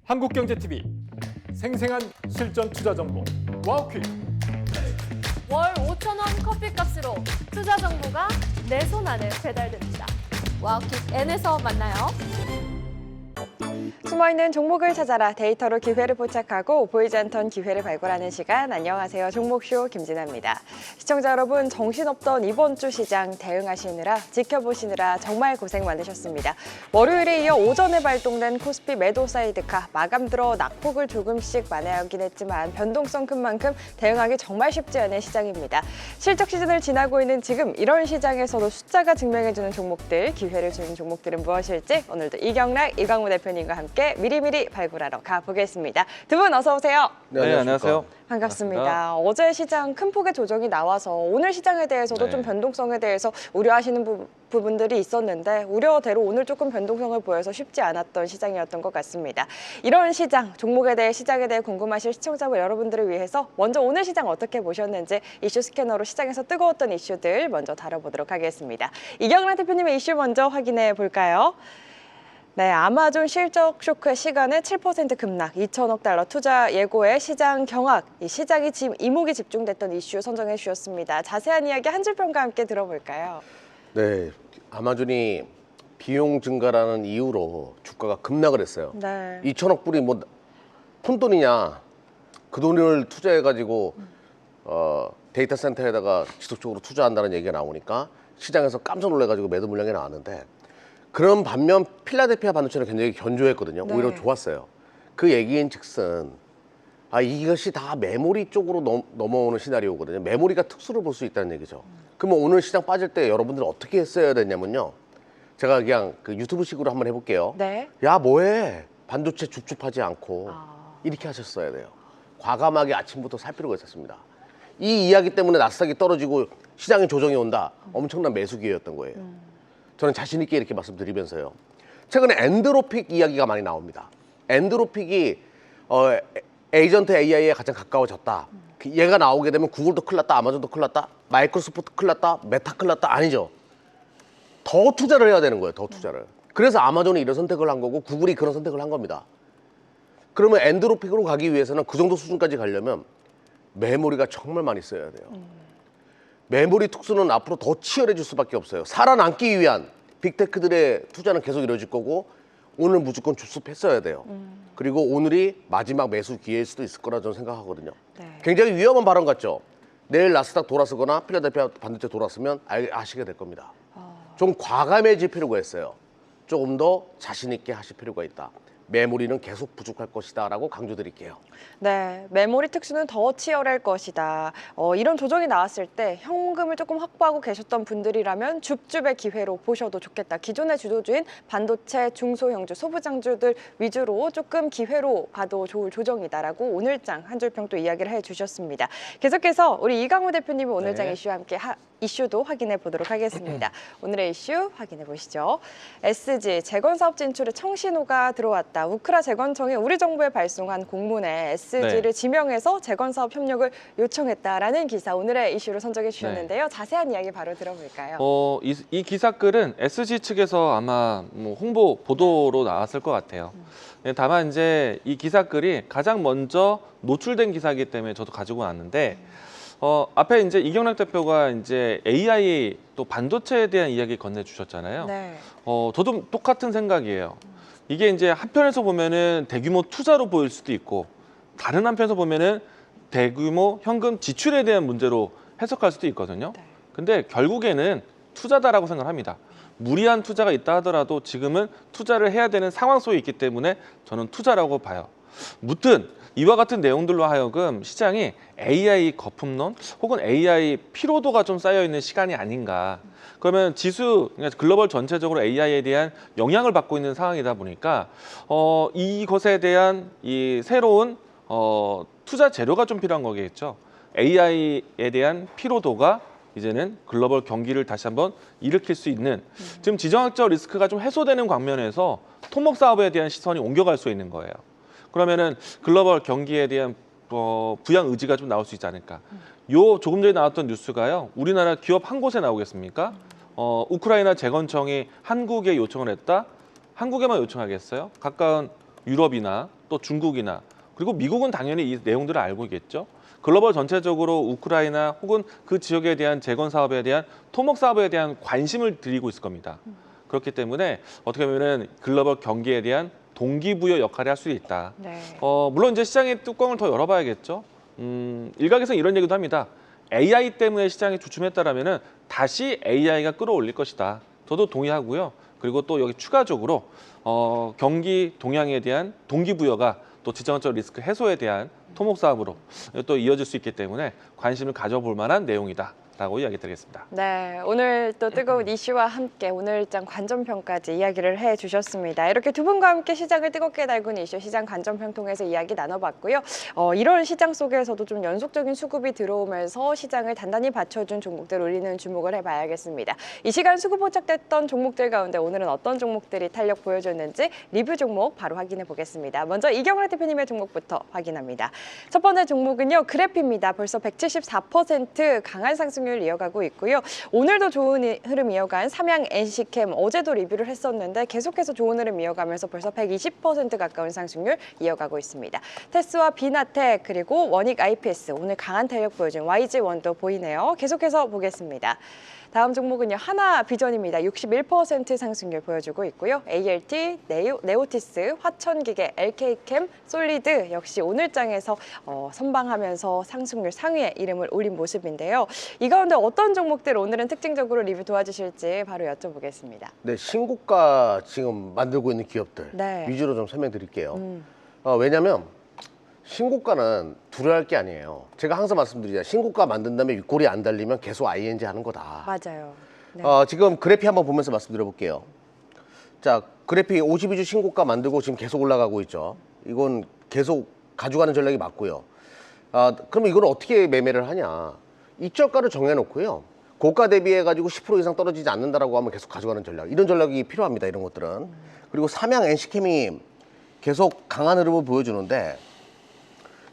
한국경제TV 생생한 실전 투자 정보 와우퀴. 월 5,000원 커피값으로 투자 정보가 내 손 안에 배달됩니다. 와우킥 N에서 만나요. 숨어있는 종목을 찾아라. 데이터로 기회를 포착하고 보이지 않던 기회를 발굴하는 시간. 안녕하세요. 종목쇼 김진아입니다. 시청자 여러분, 정신없던 이번 주 시장 대응하시느라 지켜보시느라 정말 고생 많으셨습니다. 월요일에 이어 오전에 발동된 코스피 매도 사이드카 마감 들어 낙폭을 조금씩 만회하긴 했지만 변동성 큰 만큼 대응하기 정말 쉽지 않은 시장입니다. 실적 시즌을 지나고 있는 지금 이런 시장에서도 숫자가 증명해주는 종목들, 기회를 주는 종목들은 무엇일지 오늘도 이경락, 이광우 대표님과 함께 미리미리 발굴하러 가보겠습니다. 두 분 어서 오세요. 네, 안녕하세요. 반갑습니다. 어제 시장 큰 폭의 조정이 나와서 오늘 시장에 대해서도 좀 변동성에 대해서 우려하시는 부분들이 있었는데 우려대로 오늘 조금 변동성을 보여서 쉽지 않았던 시장이었던 것 같습니다. 이런 시장, 종목에 대해 시장에 대해 궁금하실 시청자분 여러분들을 위해서 먼저 오늘 시장 어떻게 보셨는지 이슈 스캐너로 시장에서 뜨거웠던 이슈들 먼저 다뤄보도록 하겠습니다. 이경락 대표님의 이슈 먼저 확인해 볼까요? 네, 아마존 실적 쇼크의 시간에 7% 급락, 2천억 달러 투자 예고의 시장 경악, 이 시장이 지금 이목이 집중됐던 이슈 선정해 주셨습니다. 자세한 이야기 한 줄 평과 함께 들어볼까요? 네, 아마존이 비용 증가라는 이유로 주가가 급락을 했어요. 네. 2천억 불이 뭐 푼돈이냐? 그 돈을 투자해가지고 데이터 센터에다가 지속적으로 투자한다는 얘기가 나오니까 시장에서 깜짝 놀래가지고 매도 물량이 나왔는데, 그런 반면 필라델피아 반도체는 굉장히 견조했거든요. 네. 오히려 좋았어요. 그 얘기인즉슨 이것이 다 메모리 쪽으로 넘어오는 시나리오거든요. 메모리가 특수를 볼 수 있다는 얘기죠. 그러면 오늘 시장 빠질 때 여러분들 어떻게 했어야 됐냐면요. 제가 그냥 그 유튜브식으로 한번 해볼게요. 네. 야, 뭐해? 반도체 줍줍하지 않고 이렇게 하셨어야 돼요. 과감하게 아침부터 살 필요가 있었습니다. 이 이야기 때문에 나스닥이 떨어지고 시장에 조정이 온다. 엄청난 매수 기회였던 거예요. 저는 자신 있게 이렇게 말씀드리면서요. 최근에 엔드로픽 이야기가 많이 나옵니다. 엔드로픽이 에이전트 AI에 가장 가까워졌다. 얘가 나오게 되면 구글도 큰일 났다, 아마존도 큰일 났다, 마이크로소프트 큰일 났다, 메타 큰일 났다. 아니죠. 더 투자를 해야 되는 거예요. 더 투자를. 그래서 아마존이 이런 선택을 한 거고 구글이 그런 선택을 한 겁니다. 그러면 엔드로픽으로 가기 위해서는 그 정도 수준까지 가려면 메모리가 정말 많이 써야 돼요. 메모리 특수는 앞으로 더 치열해질 수밖에 없어요. 살아남기 위한 빅테크들의 투자는 계속 이루어질 거고 오늘 무조건 줍줍했어야 돼요. 그리고 오늘이 마지막 매수 기회일 수도 있을 거라 저는 생각하거든요. 네. 굉장히 위험한 발언 같죠? 내일 나스닥 돌아서거나 필라델피아 반도체 돌아서면 아시게 될 겁니다. 좀 과감해질 필요가 있어요. 조금 더 자신 있게 하실 필요가 있다. 메모리는 계속 부족할 것이다 라고 강조드릴게요. 네, 메모리 특수는 더 치열할 것이다. 이런 조정이 나왔을 때 현금을 조금 확보하고 계셨던 분들이라면 줍줍의 기회로 보셔도 좋겠다. 기존의 주도주인 반도체, 중소형주, 소부장주들 위주로 조금 기회로 봐도 좋을 조정이다라고 오늘장 한 줄평 또 이야기를 해주셨습니다. 계속해서 우리 이광우 대표님이 오늘장 이슈와 함께 이슈도 확인해 보도록 하겠습니다. 오늘의 이슈 확인해 보시죠. SG 재건사업 진출에 청신호가 들어왔다. 우크라 재건청이 우리 정부에 발송한 공문에 SG를 지명해서 재건사업 협력을 요청했다라는 기사 오늘의 이슈로 선정해 주셨는데요. 자세한 이야기 바로 들어볼까요? 이 기사글은 SG 측에서 아마 홍보 보도로 나왔을 것 같아요. 다만 이제 이 기사글이 가장 먼저 노출된 기사이기 때문에 저도 가지고 왔는데 앞에 이제 이경락 대표가 이제 AI 또 반도체에 대한 이야기 건네주셨잖아요. 네. 저도 똑같은 생각이에요. 이게 이제 한편에서 보면은 대규모 투자로 보일 수도 있고 다른 한편에서 보면은 대규모 현금 지출에 대한 문제로 해석할 수도 있거든요. 근데 결국에는 투자다라고 생각합니다. 무리한 투자가 있다 하더라도 지금은 투자를 해야 되는 상황 속에 있기 때문에 저는 투자라고 봐요. 무튼 이와 같은 내용들로 하여금 시장이 AI 거품론 혹은 AI 피로도가 좀 쌓여있는 시간이 아닌가. 그러면 지수, 그러니까 글로벌 전체적으로 AI에 대한 영향을 받고 있는 상황이다 보니까 이것에 대한 이 새로운 투자 재료가 좀 필요한 거겠죠. AI에 대한 피로도가 이제는 글로벌 경기를 다시 한번 일으킬 수 있는 지금 지정학적 리스크가 좀 해소되는 광면에서 토목 사업에 대한 시선이 옮겨갈 수 있는 거예요. 그러면은 글로벌 경기에 대한 부양 의지가 좀 나올 수 있지 않을까. 조금 전에 나왔던 뉴스가요. 우리나라 기업 한 곳에 나오겠습니까? 우크라이나 재건청이 한국에 요청을 했다. 한국에만 요청하겠어요? 가까운 유럽이나 또 중국이나 그리고 미국은 당연히 이 내용들을 알고 있겠죠. 글로벌 전체적으로 우크라이나 혹은 그 지역에 대한 재건 사업에 대한 토목 사업에 대한 관심을 드리고 있을 겁니다. 그렇기 때문에 어떻게 보면은 글로벌 경기에 대한 동기부여 역할을 할 수 있다. 네. 물론 이제 시장의 뚜껑을 더 열어봐야겠죠. 일각에서 이런 얘기도 합니다. AI 때문에 시장이 주춤했다라면은 다시 AI가 끌어올릴 것이다. 저도 동의하고요. 그리고 또 여기 추가적으로 경기 동향에 대한 동기부여가 또 지정학적 리스크 해소에 대한 토목 사업으로 또 이어질 수 있기 때문에 관심을 가져볼 만한 내용이다라고 이야기 드리겠습니다. 네, 오늘 또 뜨거운 이슈와 함께 오늘장 관전평까지 이야기를 해주셨습니다. 이렇게 두 분과 함께 시장을 뜨겁게 달군 이슈 시장 관전평 통해서 이야기 나눠봤고요. 이런 시장 속에서도 좀 연속적인 수급이 들어오면서 시장을 단단히 받쳐준 종목들 우리는 주목을 해봐야겠습니다. 이 시간 수급 포착됐던 종목들 가운데 오늘은 어떤 종목들이 탄력 보여줬는지 리뷰 종목 바로 확인해 보겠습니다. 먼저 이경래 대표님의 종목부터 확인합니다. 첫 번째 종목은요, 그래피입니다. 벌써 174% 강한 상승률 이어가고 있고요. 오늘도 좋은 흐름 이어간 삼양 NC캠 어제도 리뷰를 했었는데 계속해서 좋은 흐름 이어가면서 벌써 120% 가까운 상승률 이어가고 있습니다. 테스와 비나텍 그리고 원익 IPS 오늘 강한 탄력 보여준 YG원도 보이네요. 계속해서 보겠습니다. 다음 종목은요, 하나비전입니다. 61% 상승률 보여주고 있고요. ALT, 네오티스, 화천기계, LK캠, 솔리드 역시 오늘장에서 선방하면서 상승률 상위에 이름을 올린 모습인데요. 이 가운데 어떤 종목들 오늘은 특징적으로 리뷰 도와주실지 바로 여쭤보겠습니다. 네, 신고가 지금 만들고 있는 기업들 네. 위주로 좀 설명드릴게요. 왜냐하면 신고가는 두려워할 게 아니에요. 제가 항상 말씀드리잖아요. 신고가 만든 다음에 윗골이 안 달리면 계속 ING 하는 거다. 맞아요. 네. 지금 그래피 한번 보면서 말씀드려 볼게요. 자, 그래피 52주 신고가 만들고 지금 계속 올라가고 있죠. 이건 계속 가져가는 전략이 맞고요. 그럼 이걸 어떻게 매매를 하냐. 입저가를 정해놓고요. 고가 대비해가지고 10% 이상 떨어지지 않는다라고 하면 계속 가져가는 전략. 이런 전략이 필요합니다. 이런 것들은. 그리고 삼양 NC캠이 계속 강한 흐름을 보여주는데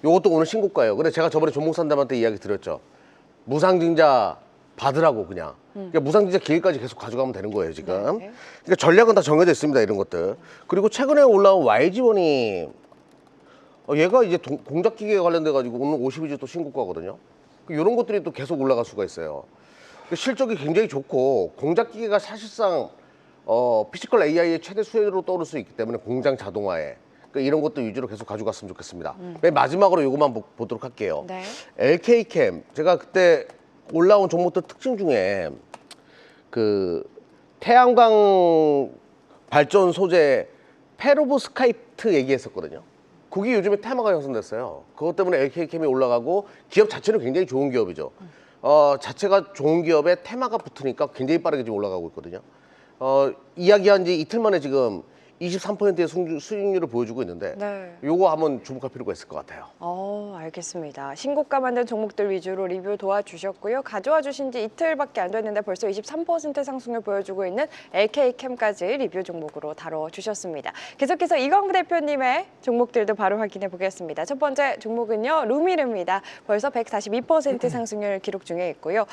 이것도 오늘 신고가예요. 근데 제가 저번에 종목산담한테 이야기 드렸죠. 무상증자 받으라고 그냥. 그러니까 무상증자 기회까지 계속 가져가면 되는 거예요, 지금. 네. 그러니까 전략은 다 정해져 있습니다, 이런 것들. 그리고 최근에 올라온 YG원이 얘가 이제 공작기계에 관련돼가지고 오늘 52주 또 신고가거든요. 이런 것들이 또 계속 올라갈 수가 있어요. 실적이 굉장히 좋고 공작기계가 사실상 피지컬 AI의 최대 수혜로 떠오를 수 있기 때문에 공장 자동화에 그러니까 이런 것도 위주로 계속 가져갔으면 좋겠습니다. 맨 마지막으로 이것만 보도록 할게요. 네. LK캠 제가 그때 올라온 종목들 특징 중에 그 태양광 발전 소재 페로브스카이트 얘기했었거든요. 그게 요즘에 테마가 형성됐어요. 그것 때문에 LK캠이 올라가고 기업 자체는 굉장히 좋은 기업이죠. 자체가 좋은 기업에 테마가 붙으니까 굉장히 빠르게 지금 올라가고 있거든요. 이야기한 지 이틀 만에 지금 23%의 수익률을 보여주고 있는데 네. 요거 한번 주목할 필요가 있을 것 같아요. 알겠습니다. 신고가 만든 종목들 위주로 리뷰 도와주셨고요. 가져와 주신 지 이틀밖에 안 됐는데 벌써 23% 상승률 보여주고 있는 LK캠까지 리뷰 종목으로 다뤄주셨습니다. 계속해서 이광우 대표님의 종목들도 바로 확인해 보겠습니다. 첫 번째 종목은요, 루미르입니다. 벌써 142% 상승률 기록 중에 있고요.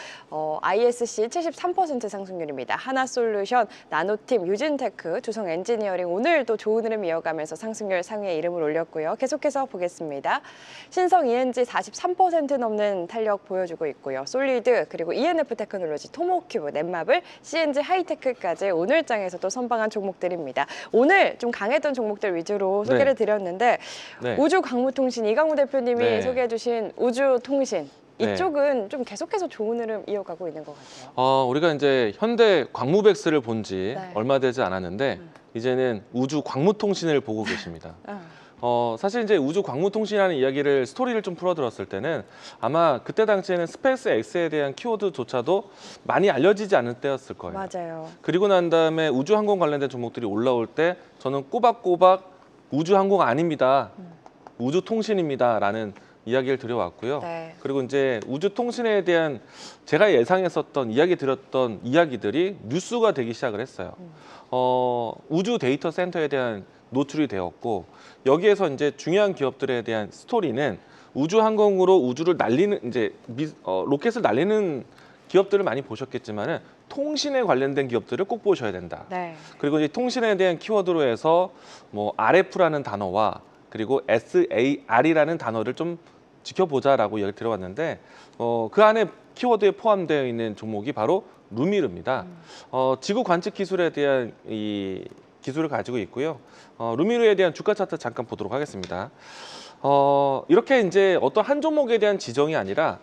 ISC 73% 상승률입니다. 하나솔루션, 나노팀, 유진테크, 두성엔지니어링 오늘 또 좋은 흐름 이어가면서 상승률 상위에 이름을 올렸고요. 계속해서 보겠습니다. 신성 ENG 43% 넘는 탄력 보여주고 있고요. 솔리드 그리고 ENF 테크놀로지, 토모큐브, 넷마블, CNG 하이테크까지 오늘장에서도 선방한 종목들입니다. 오늘 좀 강했던 종목들 위주로 소개를 드렸는데 네. 우주광무통신 이강우 대표님이 네. 소개해주신 우주통신 네. 이쪽은 좀 계속해서 좋은 흐름 이어가고 있는 것 같아요. 우리가 이제 현대 광무백스를 본 지 네. 얼마 되지 않았는데 이제는 우주 광무통신을 보고 계십니다. 사실 이제 우주 광무통신이라는 이야기를 스토리를 좀 풀어들었을 때는 아마 그때 당시에는 스페이스 X에 대한 키워드조차도 많이 알려지지 않을 때였을 거예요. 맞아요. 그리고 난 다음에 우주항공 관련된 종목들이 올라올 때 저는 꼬박꼬박 우주항공 아닙니다. 우주통신입니다라는 이야기를 드려왔고요. 네. 그리고 이제 우주통신에 대한 제가 예상했었던 이야기 드렸던 이야기들이 뉴스가 되기 시작을 했어요. 우주 데이터 센터에 대한 노출이 되었고 여기에서 이제 중요한 기업들에 대한 스토리는 우주항공으로 우주를 날리는 이제 로켓을 날리는 기업들을 많이 보셨겠지만은 통신에 관련된 기업들을 꼭 보셔야 된다. 네. 그리고 이 통신에 대한 키워드로 해서 뭐 RF라는 단어와 그리고 SAR이라는 단어를 좀 지켜보자라고 이야기 들어봤는데 그 안에 키워드에 포함되어 있는 종목이 바로 루미르입니다. 지구 관측 기술에 대한 이 기술을 가지고 있고요. 루미르에 대한 주가 차트 잠깐 보도록 하겠습니다. 이렇게 이제 어떤 한 종목에 대한 지정이 아니라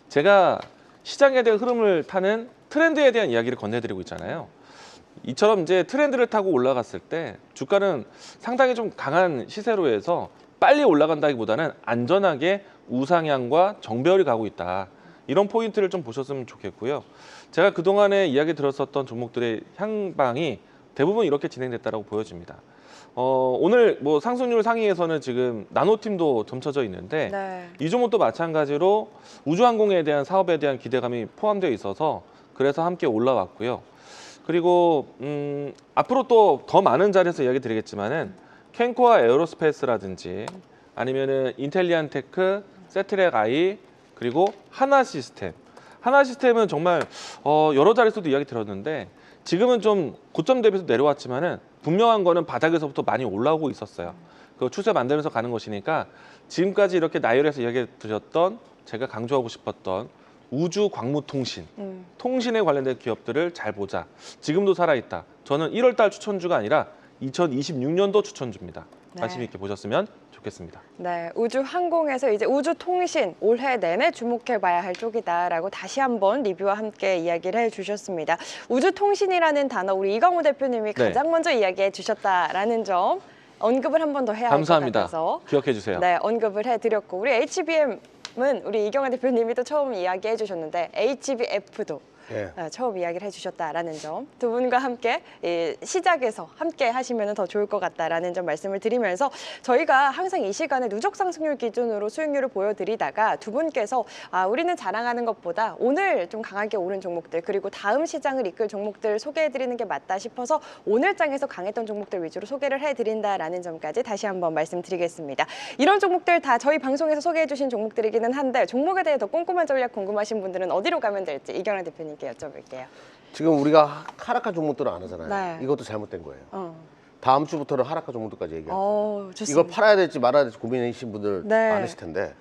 제가 시장에 대한 흐름을 타는 트렌드에 대한 이야기를 건네드리고 있잖아요. 이처럼 이제 트렌드를 타고 올라갔을 때 주가는 상당히 좀 강한 시세로 해서 빨리 올라간다기보다는 안전하게 우상향과 정배열이 가고 있다. 이런 포인트를 좀 보셨으면 좋겠고요. 제가 그동안에 이야기 들었었던 종목들의 향방이 대부분 이렇게 진행됐다고 보여집니다. 오늘 뭐 상승률 상위에서는 지금 나노팀도 점쳐져 있는데 네. 이 종목도 마찬가지로 우주항공에 대한 사업에 대한 기대감이 포함되어 있어서 그래서 함께 올라왔고요. 그리고 앞으로 또 더 많은 자리에서 이야기 드리겠지만은 캔코아 에어로스페이스라든지 아니면은 인텔리안테크, 세트렉 아이 그리고 하나 시스템. 하나 시스템은 정말 여러 자리에서도 이야기 들었는데 지금은 좀 고점 대비해서 내려왔지만은 분명한 거는 바닥에서부터 많이 올라오고 있었어요. 그 추세 만들면서 가는 것이니까 지금까지 이렇게 나열해서 이야기 드렸던 제가 강조하고 싶었던 우주 광무통신, 통신에 관련된 기업들을 잘 보자. 지금도 살아있다. 저는 1월 달 추천주가 아니라 2026년도 추천주입니다. 관심 있게 보셨으면 좋겠습니다. 네, 우주항공에서 이제 우주통신 올해 내내 주목해봐야 할 쪽이다라고 다시 한번 리뷰와 함께 이야기를 해주셨습니다. 우주통신이라는 단어 우리 이강호 대표님이 네. 가장 먼저 이야기해 주셨다라는 점 언급을 한 번 더 해야 할 것 감사합니다. 같아서 기억해 주세요. 네, 언급을 해드렸고 우리 HBM은 우리 이경환 대표님이 또 처음 이야기해 주셨는데 HBF도 예. 처음 이야기를 해주셨다라는 점 두 분과 함께 시작에서 함께 하시면 더 좋을 것 같다라는 점 말씀을 드리면서 저희가 항상 이 시간에 누적 상승률 기준으로 수익률을 보여드리다가 두 분께서 우리는 자랑하는 것보다 오늘 좀 강하게 오른 종목들 그리고 다음 시장을 이끌 종목들 소개해드리는 게 맞다 싶어서 오늘 장에서 강했던 종목들 위주로 소개를 해드린다라는 점까지 다시 한번 말씀드리겠습니다. 이런 종목들 다 저희 방송에서 소개해주신 종목들이기는 한데 종목에 대해 더 꼼꼼한 전략 궁금하신 분들은 어디로 가면 될지 이경환 대표님 여쭤볼게요. 지금 우리가 하락한 종목들은 안 하잖아요. 네. 이것도 잘못된 거예요. 다음 주부터는 하락한 종목들까지 얘기해요. 좋습니다. 이걸 팔아야 될지 말아야 될지 고민하신 분들 네. 많으실 텐데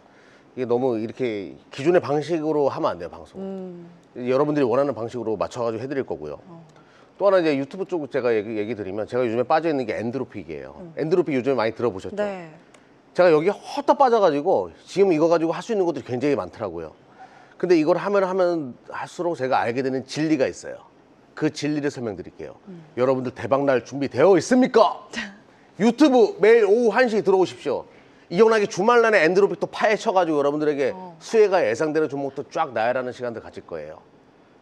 이게 너무 이렇게 기존의 방식으로 하면 안 돼요, 방송. 여러분들이 원하는 방식으로 맞춰가지고 해드릴 거고요. 또 하나 이제 유튜브 쪽 제가 얘기 드리면 제가 요즘에 빠져 있는 게 엔드로픽이에요. 엔드로픽 요즘에 많이 들어보셨죠? 네. 제가 여기 헛다 빠져가지고 지금 이거 가지고 할 수 있는 것들이 굉장히 많더라고요. 근데 이걸 하면 할수록 제가 알게 되는 진리가 있어요. 그 진리를 설명드릴게요. 여러분들 대박날 준비되어 있습니까? 유튜브 매일 오후 1시 들어오십시오. 이경락이 주말날에 엔드로픽 또 파헤쳐가지고 여러분들에게 수혜가 예상되는 종목도 쫙 나열하는 시간들 가질 거예요.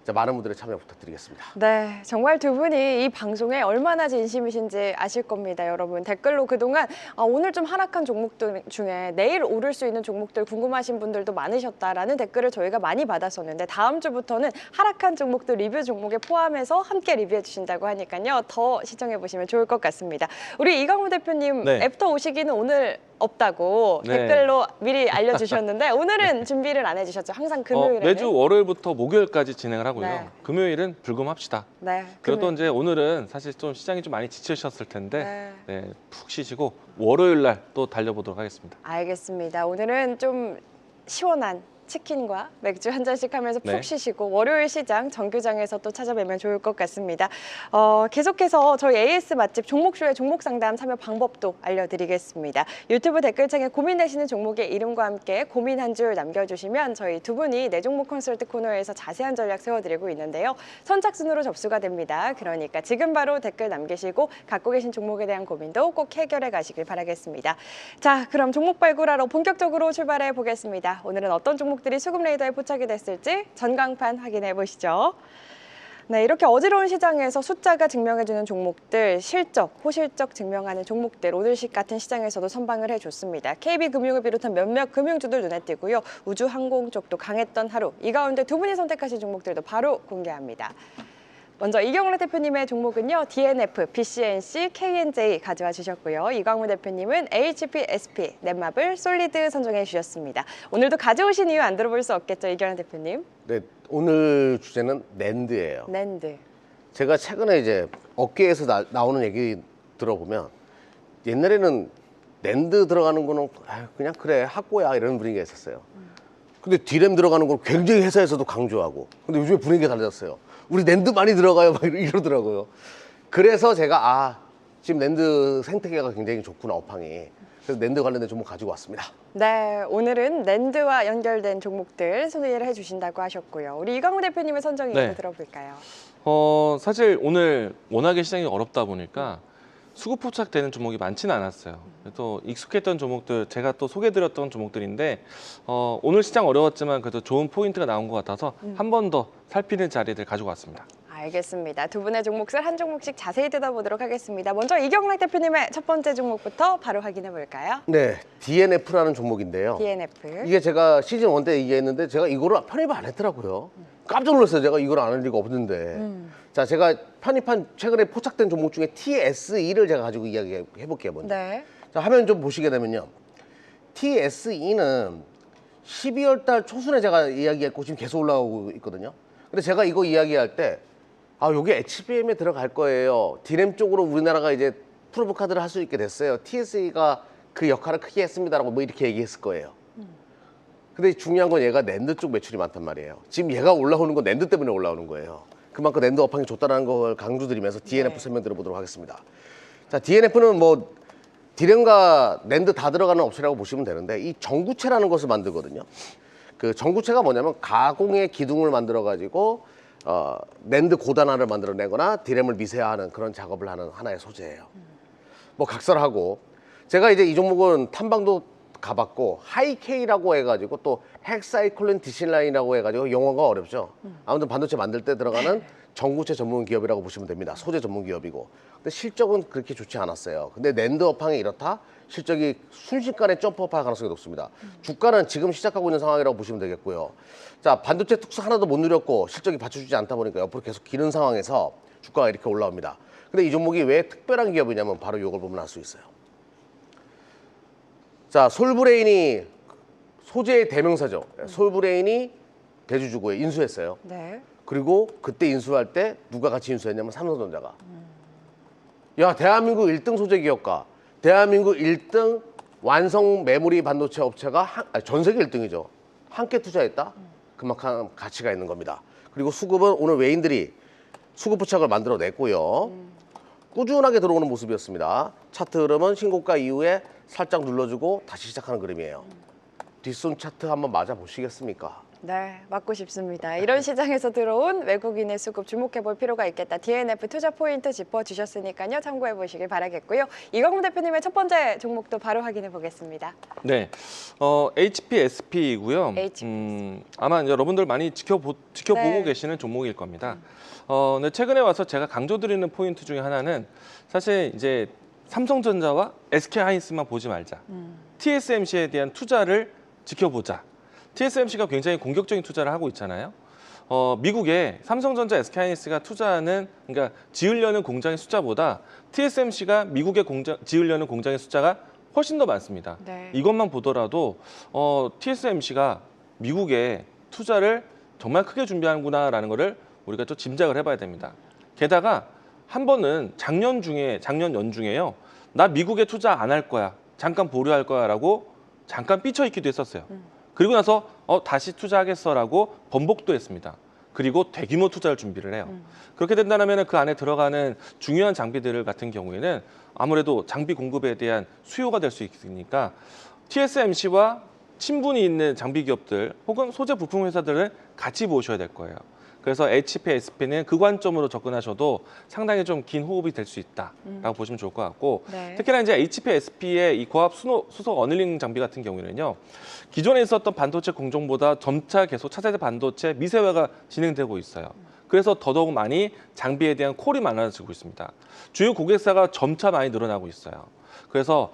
자, 많은 분들의 참여 부탁드리겠습니다. 네, 정말 두 분이 이 방송에 얼마나 진심이신지 아실 겁니다, 여러분. 댓글로 그동안 오늘 좀 하락한 종목들 중에 내일 오를 수 있는 종목들 궁금하신 분들도 많으셨다라는 댓글을 저희가 많이 받았었는데 다음 주부터는 하락한 종목들 리뷰 종목에 포함해서 함께 리뷰해 주신다고 하니까요. 더 시청해 보시면 좋을 것 같습니다. 우리 이강호 대표님 네. 애프터 오시기는 오늘 없다고 네. 댓글로 미리 알려주셨는데 오늘은 준비를 안 해주셨죠? 항상 금요일에는. 매주 월요일부터 목요일까지 진행을 하고요. 네. 금요일은 불금합시다. 네, 그리고 또 금요일. 이제 오늘은 사실 좀 시장이 좀 많이 지치셨을 텐데 네. 푹 쉬시고 월요일 날 또 달려보도록 하겠습니다. 알겠습니다. 오늘은 좀 시원한 치킨과 맥주 한 잔씩 하면서 푹 네. 쉬시고 월요일 시장 정규장에서 또 찾아뵈면 좋을 것 같습니다. 계속해서 저희 AS 맛집 종목쇼의 종목 상담 참여 방법도 알려드리겠습니다. 유튜브 댓글창에 고민되시는 종목의 이름과 함께 고민 한 줄 남겨주시면 저희 두 분이 내 종목 컨설트 코너에서 자세한 전략 세워드리고 있는데요. 선착순으로 접수가 됩니다. 그러니까 지금 바로 댓글 남기시고 갖고 계신 종목에 대한 고민도 꼭 해결해 가시길 바라겠습니다. 자, 그럼 종목 발굴하러 본격적으로 출발해 보겠습니다. 오늘은 어떤 종목들이 수급 레이더에 포착이 됐을지 전광판 확인해 보시죠. 네, 이렇게 어지러운 시장에서 숫자가 증명해주는 종목들, 실적, 호실적 증명하는 종목들 오늘 같은 시장에서도 선방을 해줬습니다. KB금융을 비롯한 몇몇 금융주들 눈에 띄고요. 우주항공 쪽도 강했던 하루. 이 가운데 두 분이 선택하신 종목들도 바로 공개합니다. 먼저 이경래 대표님의 종목은요. DNF, BCNC, KNJ 가져와 주셨고요. 이광우 대표님은 HP, SP, 넷마블, 솔리드 선정해 주셨습니다. 오늘도 가져오신 이유 안 들어볼 수 없겠죠, 이경래 대표님? 네, 오늘 주제는 낸드예요. 낸드. 제가 최근에 이제 업계에서 나오는 얘기 들어보면 옛날에는 낸드 들어가는 거는 그냥 그래 학고야 이런 분위기가 있었어요. 근데 D램 들어가는 걸 굉장히 회사에서도 강조하고, 근데 요즘에 분위기가 달라졌어요. 우리 낸드 많이 들어가요 막 이러더라고요. 그래서 제가 지금 낸드 생태계가 굉장히 좋구나, 업황이. 그래서 낸드 관련된 종목 가지고 왔습니다. 네, 오늘은 낸드와 연결된 종목들 소개를 해주신다고 하셨고요. 우리 이광우 대표님의 선정 이야기 네. 들어볼까요? 사실 오늘 워낙에 시장이 어렵다 보니까 수급 포착되는 종목이 많지는 않았어요. 또 익숙했던 종목들, 제가 또 소개드렸던 종목들인데 오늘 시장 어려웠지만 그래도 좋은 포인트가 나온 것 같아서 한 번 더 살피는 자리들 가지고 왔습니다. 알겠습니다. 두 분의 종목들 한 종목씩 자세히 뜯어보도록 하겠습니다. 먼저 이경래 대표님의 첫 번째 종목부터 바로 확인해 볼까요? 네, DNF라는 종목인데요. DNF. 이게 제가 시즌 1 때 얘기했는데 제가 이거를 편입을 안 했더라고요. 깜짝 놀랐어요. 제가 이걸 안 할 리가 없는데. 자, 제가 편입한 최근에 포착된 종목 중에 TSE를 제가 가지고 이야기해 볼게요. 먼저. 네. 자, 화면 좀 보시게 되면요. TSE는 12월 달 초순에 제가 이야기했고 지금 계속 올라오고 있거든요. 근데 제가 이거 이야기할 때 요게 HBM에 들어갈 거예요. D램 쪽으로 우리나라가 이제 프로브 카드를 할 수 있게 됐어요. TSE가 그 역할을 크게 했습니다라고 뭐 이렇게 얘기했을 거예요. 근데 중요한 건 얘가 낸드 쪽 매출이 많단 말이에요. 지금 얘가 올라오는 건 낸드 때문에 올라오는 거예요. 그만큼 낸드 업황이 좋다는 걸 강조드리면서 DNF 설명 들어보도록 하겠습니다. 자, DNF는 뭐 D램과 낸드 다 들어가는 업체라고 보시면 되는데 이 전구체라는 것을 만들거든요. 그 전구체가 뭐냐면 가공의 기둥을 만들어 가지고 낸드 고단화를 만들어내거나 D램을 미세화하는 그런 작업을 하는 하나의 소재예요. 뭐 각설하고 제가 이제 이 종목은 탐방도 가봤고 하이케이라고 해가지고 또 헥사이클린 디실라인이라고 해가지고 용어가 어렵죠. 아무튼 반도체 만들 때 들어가는 전구체 전문 기업이라고 보시면 됩니다. 소재 전문 기업이고. 근데 실적은 그렇게 좋지 않았어요. 근데 낸드 업황이 이렇다? 실적이 순식간에 점프업할 가능성이 높습니다. 주가는 지금 시작하고 있는 상황이라고 보시면 되겠고요. 자, 반도체 특수 하나도 못 누렸고 실적이 받쳐주지 않다 보니까 옆으로 계속 기는 상황에서 주가가 이렇게 올라옵니다. 근데 이 종목이 왜 특별한 기업이냐면 바로 이걸 보면 알 수 있어요. 자, 솔브레인이 소재의 대명사죠. 솔브레인이 대주주고에 인수했어요. 네. 그리고 그때 인수할 때 누가 같이 인수했냐면 삼성전자가. 야, 대한민국 1등 소재 기업가, 대한민국 1등 완성 메모리 반도체 업체가 전 세계 1등이죠. 함께 투자했다? 그만큼 가치가 있는 겁니다. 그리고 수급은 오늘 외인들이 수급 부착을 만들어냈고요. 꾸준하게 들어오는 모습이었습니다. 차트 흐름은 신고가 이후에 살짝 눌러주고 다시 시작하는 그림이에요. 뒷손 차트 한번 맞아 보시겠습니까? 네, 맞고 싶습니다. 이런 시장에서 들어온 외국인의 수급 주목해볼 필요가 있겠다. DNF 투자 포인트 짚어주셨으니까요. 참고해보시길 바라겠고요. 이광우 대표님의 첫 번째 종목도 바로 확인해 보겠습니다. 네, HPSP이고요. 아마 여러분들 많이 지켜보고 네. 계시는 종목일 겁니다. 네, 최근에 와서 제가 강조드리는 포인트 중에 하나는 사실 이제 삼성전자와 SK하이닉스만 보지 말자. TSMC에 대한 투자를 지켜보자. TSMC가 굉장히 공격적인 투자를 하고 있잖아요. 미국에 삼성전자, SK하이닉스가 투자하는, 그러니까 지으려는 공장의 숫자보다 TSMC가 미국에 지으려는 공장의 숫자가 훨씬 더 많습니다. 네. 이것만 보더라도 TSMC가 미국에 투자를 정말 크게 준비하는구나라는 거를 우리가 좀 짐작을 해봐야 됩니다. 게다가 한 번은 작년 연중에요. 나 미국에 투자 안 할 거야. 잠깐 보류할 거야라고 잠깐 삐쳐 있기도 했었어요. 그리고 나서 다시 투자하겠어라고 번복도 했습니다. 그리고 대규모 투자를 준비를 해요. 그렇게 된다면 그 안에 들어가는 중요한 장비들 같은 경우에는 아무래도 장비 공급에 대한 수요가 될 수 있으니까 TSMC와 친분이 있는 장비 기업들 혹은 소재 부품 회사들을 같이 보셔야 될 거예요. 그래서 HPSP는 그 관점으로 접근하셔도 상당히 좀 긴 호흡이 될 수 있다라고 보시면 좋을 것 같고 네. 특히나 이제 HPSP의 이 고압 수소 어닐링 장비 같은 경우에는요. 기존에 있었던 반도체 공정보다 점차 계속 차세대 반도체 미세화가 진행되고 있어요. 그래서 더더욱 많이 장비에 대한 콜이 많아지고 있습니다. 주요 고객사가 점차 많이 늘어나고 있어요. 그래서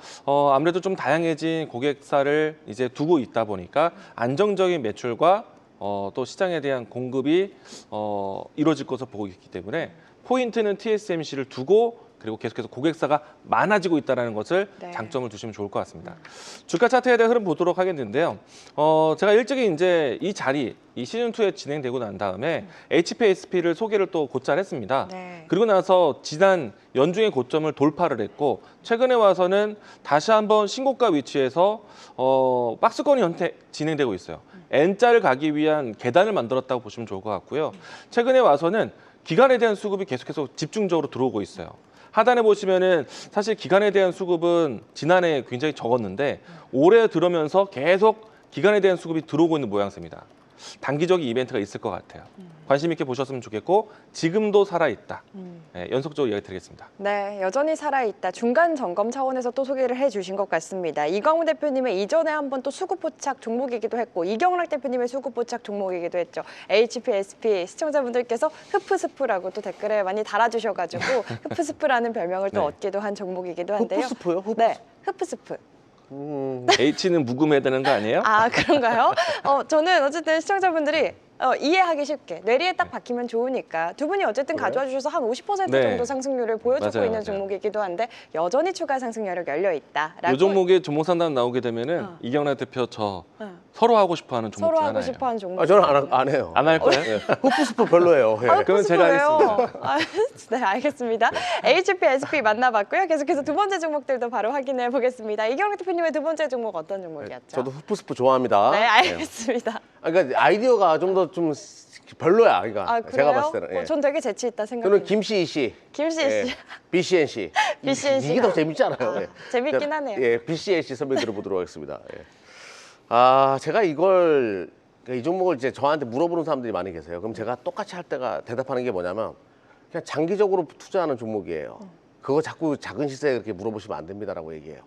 아무래도 좀 다양해진 고객사를 이제 두고 있다 보니까 안정적인 매출과 또 시장에 대한 공급이 이루어질 것으로 보고 있기 때문에 포인트는 TSMC를 두고 그리고 계속해서 고객사가 많아지고 있다는 것을 네. 장점을 두시면 좋을 것 같습니다. 주가 차트에 대한 흐름 보도록 하겠는데요. 제가 일찍이 이제 이 자리, 이 시즌2에 진행되고 난 다음에 HPSP를 소개를 또 곧잘 했습니다. 네. 그리고 나서 지난 연중의 고점을 돌파를 했고 최근에 와서는 다시 한번 신고가 위치에서 박스권이 현재 진행되고 있어요. N자를 가기 위한 계단을 만들었다고 보시면 좋을 것 같고요. 최근에 와서는 기간에 대한 수급이 계속해서 집중적으로 들어오고 있어요. 하단에 보시면은 사실 기간에 대한 수급은 지난해 굉장히 적었는데 올해 들어오면서 계속 기간에 대한 수급이 들어오고 있는 모양새입니다. 단기적인 이벤트가 있을 것 같아요. 관심 있게 보셨으면 좋겠고 지금도 살아있다. 네, 연속적으로 이야기 드리겠습니다. 네, 여전히 살아있다. 중간 점검 차원에서 또 소개를 해주신 것 같습니다. 이광우 대표님의 이전에 한번 또 수급 포착 종목이기도 했고 이경락 대표님의 수급 포착 종목이기도 했죠. HPSP 시청자분들께서 흐프스프라고 또 댓글에 많이 달아주셔가지고 흐프스프라는 별명을 또 네. 얻기도 한 종목이기도 한데요. 후프스프요? 네, 흐프스프. H는 묵음해야 되는 거 아니에요? 아, 그런가요? 저는 어쨌든 시청자분들이 이해하기 쉽게 뇌리에 딱 박히면 좋으니까 두 분이 어쨌든 그래요? 가져와 주셔서 한 50% 네. 정도 상승률을 보여주고 맞아요, 있는 맞아요. 종목이기도 한데 여전히 추가 상승 여력 열려 있다라고 이 종목에 종목 상담 나오게 되면은 이경락 대표 저 서로 하고 싶어하는 종목 서로 중 하고 하나예요. 싶어하는 종목. 아, 저는 안 해요. 안 할 거예요? 후프스프 별로예요. 예. 그러면 제가 하겠습니다. 네, 알겠습니다. HPSP 만나봤고요. 계속해서 두 번째 종목들도 바로 확인해 보겠습니다. 이경락 대표님의 두 번째 종목 어떤 종목이었죠? 저도 후프스프 좋아합니다. 네, 알겠습니다. 그러니까 아이디어가 좀 더 좀 별로야. 그러니까 아, 그래요? 제가 봤을 때는. 예. 전 되게 재치 있다 저는 생각합니다. 김씨 씨, 김씨 예. 씨. BCN 씨. BCN 씨가. 이게 더 재밌잖아요. 아, 예. 재밌긴 자, 하네요. 예, BCN 씨 선배 들어보도록 하겠습니다. 예. 아, 제가 이걸 이 종목을 이제 저한테 물어보는 사람들이 많이 계세요. 그럼 제가 똑같이 할 때가 대답하는 게 뭐냐면 그냥 장기적으로 투자하는 종목이에요. 그거 자꾸 작은 시세에 그렇게 물어보시면 안 됩니다라고 얘기해요.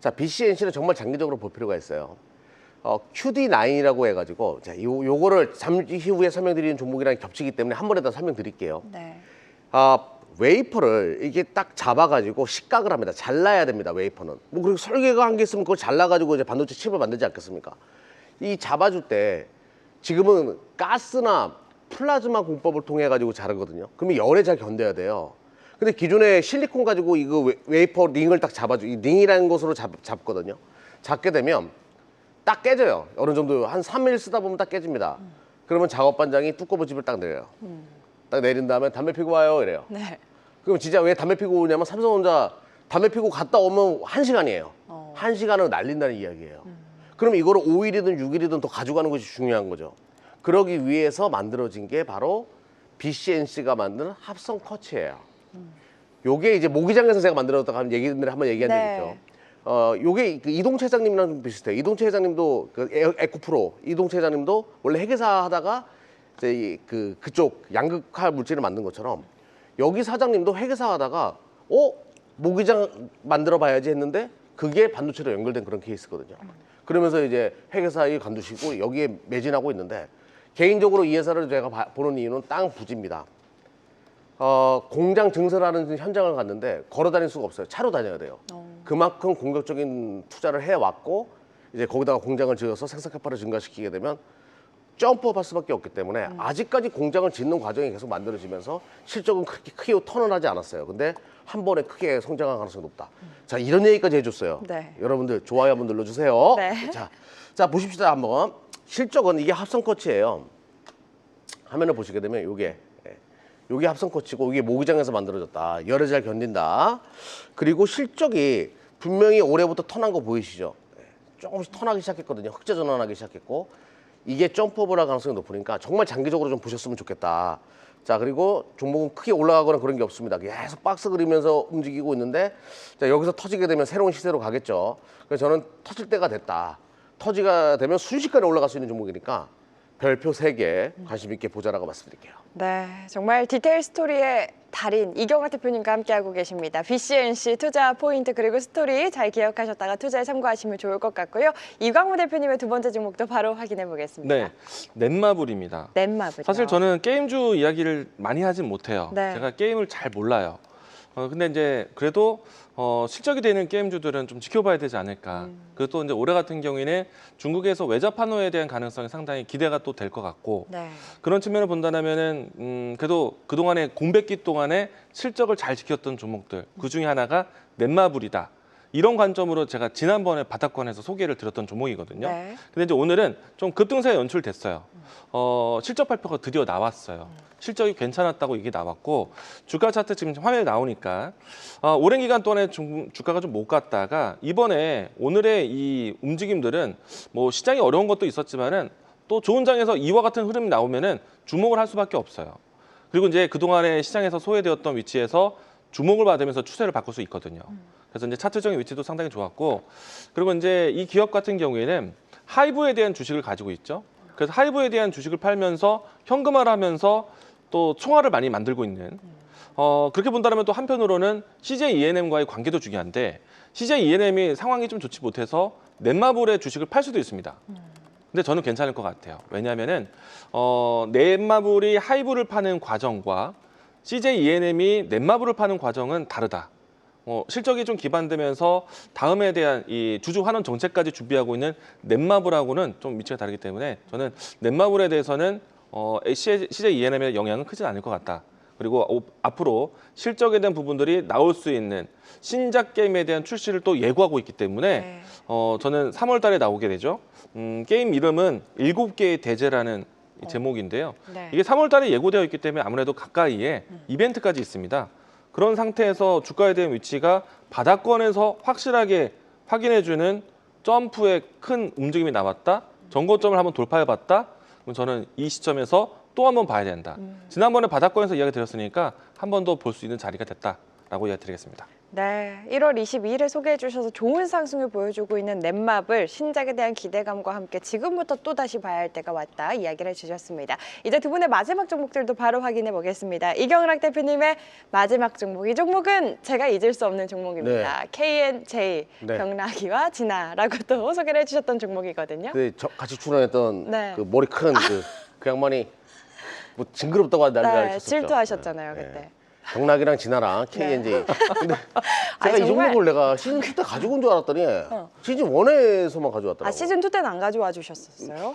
자, BCNC는 정말 장기적으로 볼 필요가 있어요. QD9이라고 해가지고 자, 요거를 잠시 후에 설명드리는 종목이랑 겹치기 때문에 한 번에 다 설명드릴게요. 네. 웨이퍼를 이게 딱 잡아가지고 식각을 합니다. 잘라야 됩니다. 웨이퍼는. 뭐 그리고 설계가 한 게 있으면 그걸 잘라가지고 이제 반도체 칩을 만들지 않겠습니까? 이 잡아줄 때 지금은 가스나 플라즈마 공법을 통해 가지고 자르거든요. 그러면 열에 잘 견뎌야 돼요. 근데 기존에 실리콘 가지고 이거 웨이퍼 링을 딱 잡아줘. 이 링이라는 것으로 잡거든요. 잡게 되면 딱 깨져요. 어느 정도 한 3일 쓰다 보면 딱 깨집니다. 그러면 작업 반장이 두꺼운 집을 딱 내려요. 딱 내린 다음에 담배 피고 와요 이래요. 네. 그럼 진짜 왜 담배 피고 오냐면 삼성전자 담배 피고 갔다 오면 1시간이에요. 1시간은 날린다는 이야기예요. 그럼 이거를 5일이든 6일이든 더 가져가는 것이 중요한 거죠. 그러기 위해서 만들어진 게 바로 BCNC가 만드는 합성 커츠예요. 요게 이제 모기장에서 제가 만들었다고 하는 얘기들을 한번 얘기한 적 네. 있죠. 요게 그 이동채 회장님이랑 좀 비슷해요. 이동채 회장님도 그 에코프로 이동채 회장님도 원래 회계사 하다가 이제 그쪽 양극화 물질을 만든 것처럼 여기 사장님도 회계사 하다가 모기장 만들어 봐야지 했는데 그게 반도체로 연결된 그런 케이스거든요. 그러면서 이제 회계사에 관두시고 여기에 매진하고 있는데 개인적으로 이 회사를 제가 보는 이유는 땅 부지입니다. 공장 증설하는 현장을 갔는데 걸어 다닐 수가 없어요. 차로 다녀야 돼요. 그만큼 공격적인 투자를 해왔고 이제 거기다가 공장을 지어서 생산 캐파를 증가시키게 되면 점프업할 수밖에 없기 때문에 아직까지 공장을 짓는 과정이 계속 만들어지면서 실적은 그렇게 크게 턴을 하지 않았어요. 근데 한 번에 크게 성장할 가능성이 높다. 자, 이런 얘기까지 해줬어요. 네. 여러분들 좋아요 한번 눌러주세요. 네. 자 보십시다 한번. 실적은 이게 합성 커츠예요. 화면을 보시게 되면 요게 합성 커츠고 이게 모기장에서 만들어졌다. 열에 잘 견딘다. 그리고 실적이 분명히 올해부터 턴한 거 보이시죠? 조금씩 턴하기 시작했거든요. 흑자 전환하기 시작했고 이게 점프업을 할 가능성이 높으니까 정말 장기적으로 좀 보셨으면 좋겠다. 자, 그리고 종목은 크게 올라가거나 그런 게 없습니다. 계속 박스 그리면서 움직이고 있는데 자, 여기서 터지게 되면 새로운 시세로 가겠죠. 그래서 저는 터질 때가 됐다. 터지가 되면 순식간에 올라갈 수 있는 종목이니까 별표 3개 관심 있게 보자라고 말씀드릴게요. 네, 정말 디테일 스토리의 달인 이경락 대표님과 함께하고 계십니다. BCNC 투자 포인트 그리고 스토리 잘 기억하셨다가 투자에 참고하시면 좋을 것 같고요. 이광우 대표님의 두 번째 종목도 바로 확인해 보겠습니다. 네, 넷마블입니다. 넷마블. 사실 저는 게임주 이야기를 많이 하진 못해요. 네. 제가 게임을 잘 몰라요. 근데 이제 그래도 실적이 되는 게임주들은 좀 지켜봐야 되지 않을까. 그리고 또 이제 올해 같은 경우에는 중국에서 외자 판호에 대한 가능성이 상당히 기대가 또 될 것 같고 네. 그런 측면을 본다면은 그래도 그동안에 공백기 동안에 실적을 잘 지켰던 종목들 그 중에 하나가 넷마블이다. 이런 관점으로 제가 지난번에 바닥권에서 소개를 드렸던 종목이거든요. 네. 근데 이제 오늘은 좀 급등세가 연출됐어요. 실적 발표가 드디어 나왔어요. 실적이 괜찮았다고 이게 나왔고 주가 차트 지금 화면에 나오니까 오랜 기간 동안에 주가가 좀 못 갔다가 이번에 오늘의 이 움직임들은 뭐 시장이 어려운 것도 있었지만은 또 좋은 장에서 이와 같은 흐름이 나오면은 주목을 할 수밖에 없어요. 그리고 이제 그동안에 시장에서 소외되었던 위치에서 주목을 받으면서 추세를 바꿀 수 있거든요. 그래서 이제 차트적인 위치도 상당히 좋았고 그리고 이제 이 기업 같은 경우에는 하이브에 대한 주식을 가지고 있죠. 그래서 하이브에 대한 주식을 팔면서 현금화를 하면서 또 총알을 많이 만들고 있는 그렇게 본다면 또 한편으로는 CJ ENM과의 관계도 중요한데 CJ ENM이 상황이 좀 좋지 못해서 넷마블의 주식을 팔 수도 있습니다. 근데 저는 괜찮을 것 같아요. 왜냐하면은 넷마블이 하이브를 파는 과정과 CJ ENM이 넷마블을 파는 과정은 다르다. 실적이 좀 기반되면서 다음에 대한 이 주주 환원 정책까지 준비하고 있는 넷마블하고는 좀 위치가 다르기 때문에 저는 넷마블에 대해서는 CJ ENM의 영향은 크진 않을 것 같다. 그리고 앞으로 실적에 대한 부분들이 나올 수 있는 신작 게임에 대한 출시를 또 예고하고 있기 때문에 네. 저는 3월 달에 나오게 되죠. 게임 이름은 7개의 대제라는 제목인데요. 네. 이게 3월 달에 예고되어 있기 때문에 아무래도 가까이에 이벤트까지 있습니다. 그런 상태에서 주가에 대한 위치가 바닥권에서 확실하게 확인해주는 점프의 큰 움직임이 나왔다. 전고점을 한번 돌파해봤다. 그럼 저는 이 시점에서 또 한번 봐야 된다. 지난번에 바닥권에서 이야기 드렸으니까 한 번 더 볼 수 있는 자리가 됐다라고 이야기 드리겠습니다. 네, 1월 22일에 소개해 주셔서 좋은 상승을 보여주고 있는 넷마블 신작에 대한 기대감과 함께 지금부터 또다시 봐야 할 때가 왔다 이야기를 해주셨습니다. 이제 두 분의 마지막 종목들도 바로 확인해 보겠습니다. 이경락 대표님의 마지막 종목, 이 종목은 제가 잊을 수 없는 종목입니다. KNJ, 네. 경락이와 진아라고 또 소개를 해주셨던 종목이거든요. 그 같이 출연했던 네. 그 머리 큰 그 양반이 뭐 징그럽다고 난리가 네, 있었죠. 질투하셨잖아요, 그때. 경락이랑 진아랑 KNJ. 근데 아니, 제가 이 정말- 종목을 내가 시즌 2 때 가지고 온 줄 알았더니 시즌 1에서만 가져왔더라고. 아, 시즌 2 때는 안 가져와 주셨었어요?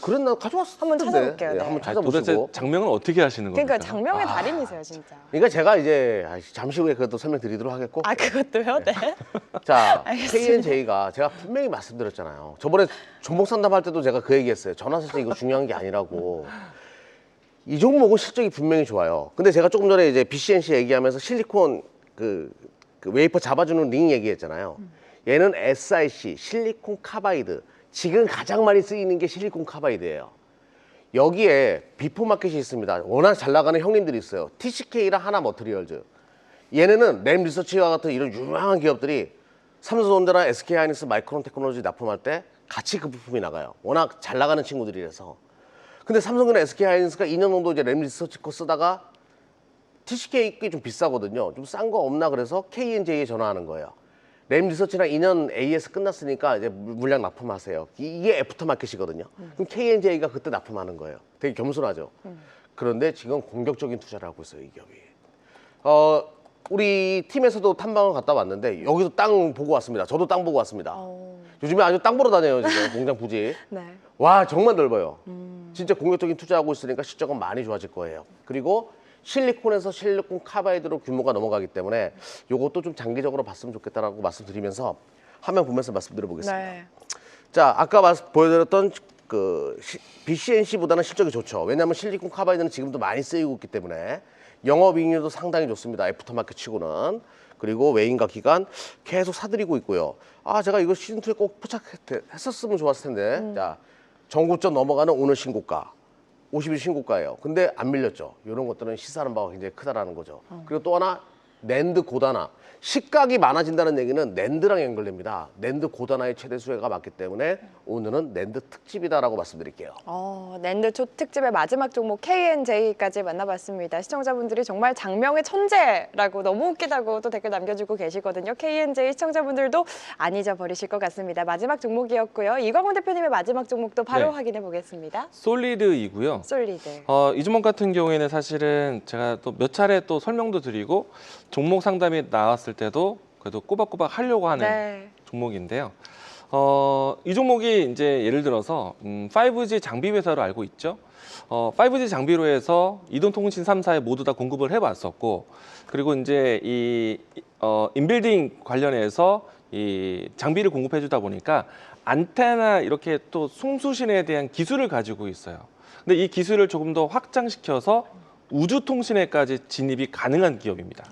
그랬나 가져왔을 한번 텐데. 찾아볼게요, 네. 한번 도대체 찾아보시고. 장명은 어떻게 하시는 겁니까? 그러니까 장명의 달인이세요, 진짜. 그러니까 제가 이제 잠시 후에 그것도 설명드리도록 하겠고. 아, 그것도요? 네. 자, 알겠습니다. KNJ가 제가 분명히 말씀드렸잖아요. 저번에 종목 상담할 때도 제가 그 얘기했어요. 전화 설정 이거 중요한 게 아니라고. 이 종목은 실적이 분명히 좋아요. 근데 제가 조금 전에 이제 BCNC 얘기하면서 실리콘 그 웨이퍼 잡아주는 링 얘기했잖아요. 얘는 SiC, 실리콘 카바이드. 지금 가장 많이 쓰이는 게 실리콘 카바이드예요. 여기에 비포 마켓이 있습니다. 워낙 잘 나가는 형님들이 있어요. TCK랑 하나머티리얼즈. 얘네는 램 리서치와 같은 이런 유명한 기업들이 삼성전자나 SK하이닉스, 마이크론 테크놀로지 납품할 때 같이 그 부품이 나가요. 워낙 잘 나가는 친구들이라서. 근데 삼성이나 SK하이닉스가 2년 정도 이제 램 리서치 거 쓰다가 TCK 게 좀 비싸거든요. 좀 싼 거 없나 그래서 KNJ에 전화하는 거예요. 램 리서치랑 2년 AS 끝났으니까 이제 물량 납품하세요. 이게 애프터마켓이거든요. 그럼 KNJ가 그때 납품하는 거예요. 되게 겸손하죠. 그런데 지금 공격적인 투자를 하고 있어요, 이 기업이. 우리 팀에서도 탐방을 갔다 왔는데 여기도 땅 보고 왔습니다. 저도 땅 보고 왔습니다. 요즘에 아주 땅 보러 다녀요, 지금 농장 부지. 네. 와, 정말 넓어요. 진짜 공격적인 투자하고 있으니까 실적은 많이 좋아질 거예요. 그리고 실리콘에서 실리콘 카바이드로 규모가 넘어가기 때문에 이것도 좀 장기적으로 봤으면 좋겠다라고 말씀드리면서 화면 보면서 말씀드려보겠습니다. 네. 자, 아까 보여드렸던 그 BCNC보다는 실적이 좋죠. 왜냐하면 실리콘 카바이드는 지금도 많이 쓰이고 있기 때문에 영업이익률도 상당히 좋습니다. 애프터마켓 치고는. 그리고 외인과 기관 계속 사들이고 있고요. 아, 제가 이거 시즌2에 꼭 포착했었으면 좋았을 텐데. 자, 전고점 넘어가는 오늘 신고가. 50일 신고가예요. 근데 안 밀렸죠. 이런 것들은 시사하는 바가 굉장히 크다라는 거죠. 그리고 또 하나 낸드 고단화. 식각이 많아진다는 얘기는 낸드랑 연결됩니다. 낸드 고단화의 최대 수혜가 많기 때문에 오늘은 낸드 특집이다라고 말씀드릴게요. 낸드 초특집의 마지막 종목 KNJ까지 만나봤습니다. 시청자분들이 정말 장명의 천재라고 너무 웃기다고 또 댓글 남겨주고 계시거든요. KNJ 시청자분들도 안 잊어버리실 것 같습니다. 마지막 종목이었고요. 이광훈 대표님의 마지막 종목도 바로 네. 확인해 보겠습니다. 솔리드이고요. 솔리드. 이 종목 같은 경우에는 사실은 제가 또 몇 차례 또 설명도 드리고 종목 상담이 나왔을 때도 그래도 꼬박꼬박 하려고 하는 네. 종목인데요. 이 종목이 이제 예를 들어서 5G 장비 회사로 알고 있죠. 5G 장비로 해서 이동통신 3사에 모두 다 공급을 해왔었고, 그리고 이제 이 인빌딩 관련해서 이 장비를 공급해주다 보니까 안테나 이렇게 또 송수신에 대한 기술을 가지고 있어요. 근데 이 기술을 조금 더 확장시켜서 우주통신에까지 진입이 가능한 기업입니다.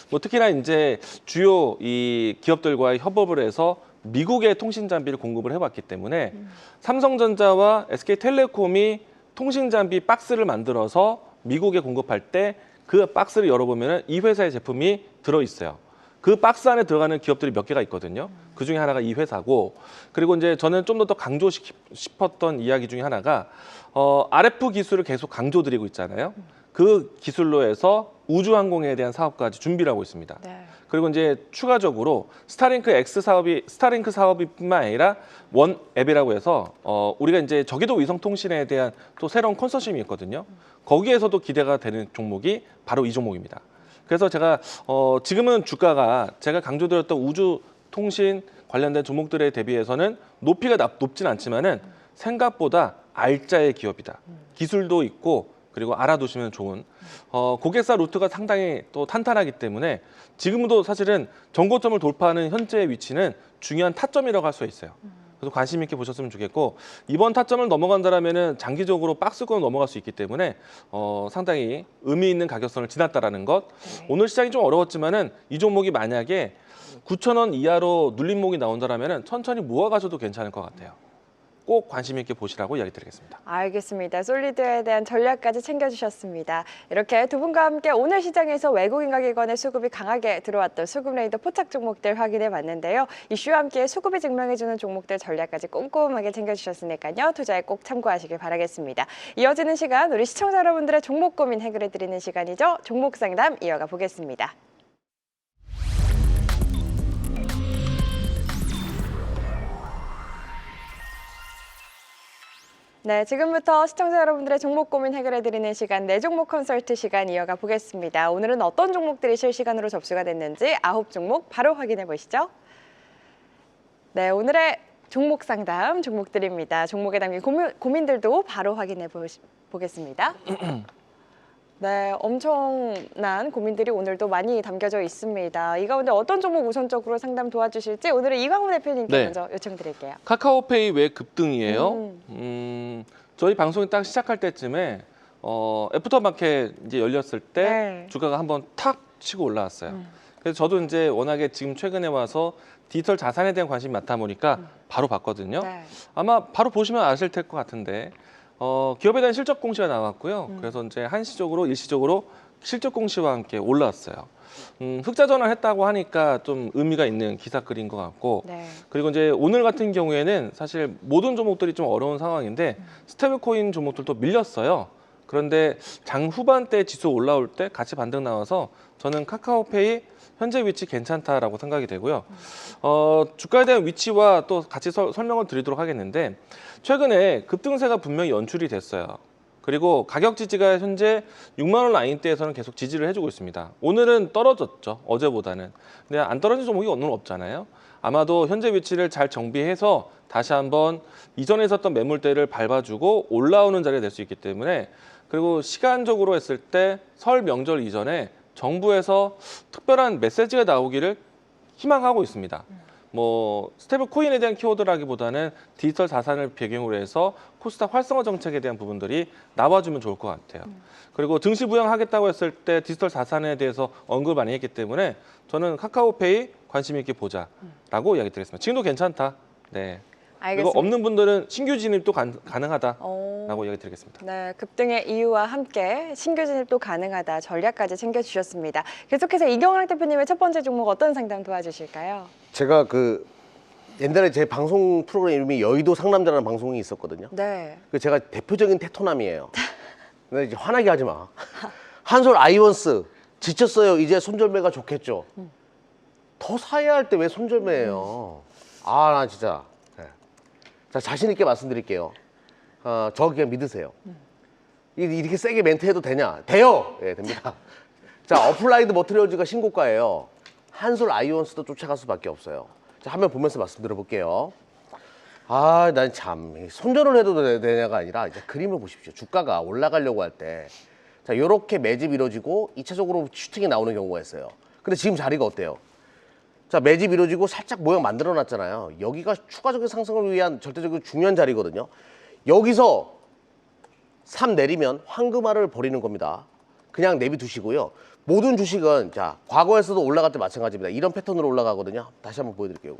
뭐 특히나 이제 주요 이 기업들과 협업을 해서 미국의 통신 장비를 공급을 해왔기 때문에 삼성전자와 SK텔레콤이 통신 장비 박스를 만들어서 미국에 공급할 때 그 박스를 열어보면 이 회사의 제품이 들어있어요. 그 박스 안에 들어가는 기업들이 몇 개가 있거든요. 그 중에 하나가 이 회사고, 그리고 이제 저는 좀 더 강조시키고 싶었던 이야기 중에 하나가 RF 기술을 계속 강조드리고 있잖아요. 그 기술로 해서 우주항공에 대한 사업까지 준비를 하고 있습니다. 네. 그리고 이제 추가적으로 스타링크 사업이뿐만 아니라 원 앱이라고 해서 우리가 이제 저궤도 위성 통신에 대한 또 새로운 컨소시엄이 있거든요. 거기에서도 기대가 되는 종목이 바로 이 종목입니다. 그래서 제가 지금은 주가가 제가 강조드렸던 우주 통신 관련된 종목들에 대비해서는 높이가 높진 않지만은 생각보다 알짜의 기업이다. 기술도 있고 그리고 알아두시면 좋은 고객사 루트가 상당히 또 탄탄하기 때문에 지금도 사실은 정고점을 돌파하는 현재의 위치는 중요한 타점이라고 할 수 있어요. 그래서 관심 있게 보셨으면 좋겠고, 이번 타점을 넘어간다라면은 장기적으로 박스권을 넘어갈 수 있기 때문에 상당히 의미 있는 가격선을 지났다라는 것. 네. 오늘 시장이 좀 어려웠지만은 이 종목이 만약에 9,000원 이하로 눌림목이 나온다라면은 천천히 모아가셔도 괜찮을 것 같아요. 꼭 관심 있게 보시라고 이야기 드리겠습니다. 알겠습니다. 솔리드에 대한 전략까지 챙겨주셨습니다. 이렇게 두 분과 함께 오늘 시장에서 외국인과 기관의 수급이 강하게 들어왔던 수급 레이더 포착 종목들 확인해 봤는데요. 이슈와 함께 수급이 증명해주는 종목들 전략까지 꼼꼼하게 챙겨주셨으니까요. 투자에 꼭 참고하시길 바라겠습니다. 이어지는 시간, 우리 시청자 여러분들의 종목 고민 해결해 드리는 시간이죠. 종목 상담 이어가 보겠습니다. 네, 지금부터 시청자 여러분들의 종목 고민 해결해드리는 시간, 네 종목 컨설트 시간 이어가 보겠습니다. 오늘은 어떤 종목들이 실시간으로 접수가 됐는지 9종목 바로 확인해 보시죠. 네, 오늘의 종목 상담 종목들입니다. 종목에 담긴 고민들도 바로 확인해 보겠습니다. 네, 엄청난 고민들이 오늘도 많이 담겨져 있습니다. 이 가운데 어떤 종목 우선적으로 상담 도와주실지 오늘은 이광우 대표님께 네. 먼저 요청드릴게요. 카카오페이 왜 급등이에요? 저희 방송이 딱 시작할 때쯤에 애프터마켓 이제 열렸을 때 네. 주가가 한번 탁 치고 올라왔어요. 그래서 저도 이제 워낙에 지금 최근에 와서 디지털 자산에 대한 관심이 많다 보니까 바로 봤거든요. 네. 아마 바로 보시면 아실 것 같은데 기업에 대한 실적 공시가 나왔고요. 그래서 이제 한시적으로 일시적으로 실적 공시와 함께 올라왔어요. 흑자 전환했다고 하니까 좀 의미가 있는 기사글인 것 같고, 네. 그리고 이제 오늘 같은 경우에는 사실 모든 종목들이 좀 어려운 상황인데 스테이블코인 종목들도 밀렸어요. 그런데 장 후반 때 지수 올라올 때 같이 반등 나와서 저는 카카오페이 현재 위치 괜찮다라고 생각이 되고요. 주가에 대한 위치와 또 같이 설명을 드리도록 하겠는데, 최근에 급등세가 분명히 연출이 됐어요. 그리고 가격 지지가 현재 6만 원 라인대에서는 계속 지지를 해주고 있습니다. 오늘은 떨어졌죠, 어제보다는. 근데 안 떨어진 종목이 오늘 없잖아요. 아마도 현재 위치를 잘 정비해서 다시 한번 이전에 있었던 매물대를 밟아주고 올라오는 자리가 될 수 있기 때문에, 그리고 시간적으로 했을 때 설 명절 이전에 정부에서 특별한 메시지가 나오기를 희망하고 있습니다. 뭐 스테이블 코인에 대한 키워드라기보다는 디지털 자산을 배경으로 해서 코스닥 활성화 정책에 대한 부분들이 나와주면 좋을 것 같아요. 그리고 증시 부양하겠다고 했을 때 디지털 자산에 대해서 언급 많이 했기 때문에 저는 카카오페이 관심 있게 보자라고 이야기 드리겠습니다. 지금도 괜찮다. 네. 알겠습니다. 그리고 없는 분들은 신규 진입도 가능하다라고 이야기 드리겠습니다. 네, 급등의 이유와 함께 신규 진입도 가능하다 전략까지 챙겨주셨습니다. 계속해서 이경락 대표님의 첫 번째 종목 어떤 상담 도와주실까요? 제가 그 옛날에 제 방송 프로그램 이름이 여의도 상남자라는 방송이 있었거든요. 네. 그 제가 대표적인 테토남이에요. 근데 이제 화나게 하지 마. 한솔 아이원스 지쳤어요. 이제 손절매가 좋겠죠. 더 사야 할 때 왜 손절매예요? 아, 나 진짜. 네. 자, 자신 있게 말씀드릴게요. 저 그냥 믿으세요. 이렇게 세게 멘트해도 되냐? 돼요. 예, 됩니다. 자, 어플라이드 머트리얼즈가 신고가예요. 한솔 아이온스도 쫓아갈 수밖에 없어요. 자, 화면 보면서 말씀드려볼게요. 아, 난 참 손절을 해도 되냐가 아니라 이제 그림을 보십시오. 주가가 올라가려고 할 때 자, 요렇게 매집이 이루어지고 2차적으로 슈팅이 나오는 경우가 있어요. 근데 지금 자리가 어때요? 자, 매집 이루어지고 살짝 모양 만들어 놨잖아요. 여기가 추가적인 상승을 위한 절대적으로 중요한 자리거든요. 여기서 3 내리면 황금알을 버리는 겁니다. 그냥 내비두시고요. 모든 주식은 자, 과거에서도 올라갈 때 마찬가지입니다. 이런 패턴으로 올라가거든요. 다시 한번 보여드릴게요.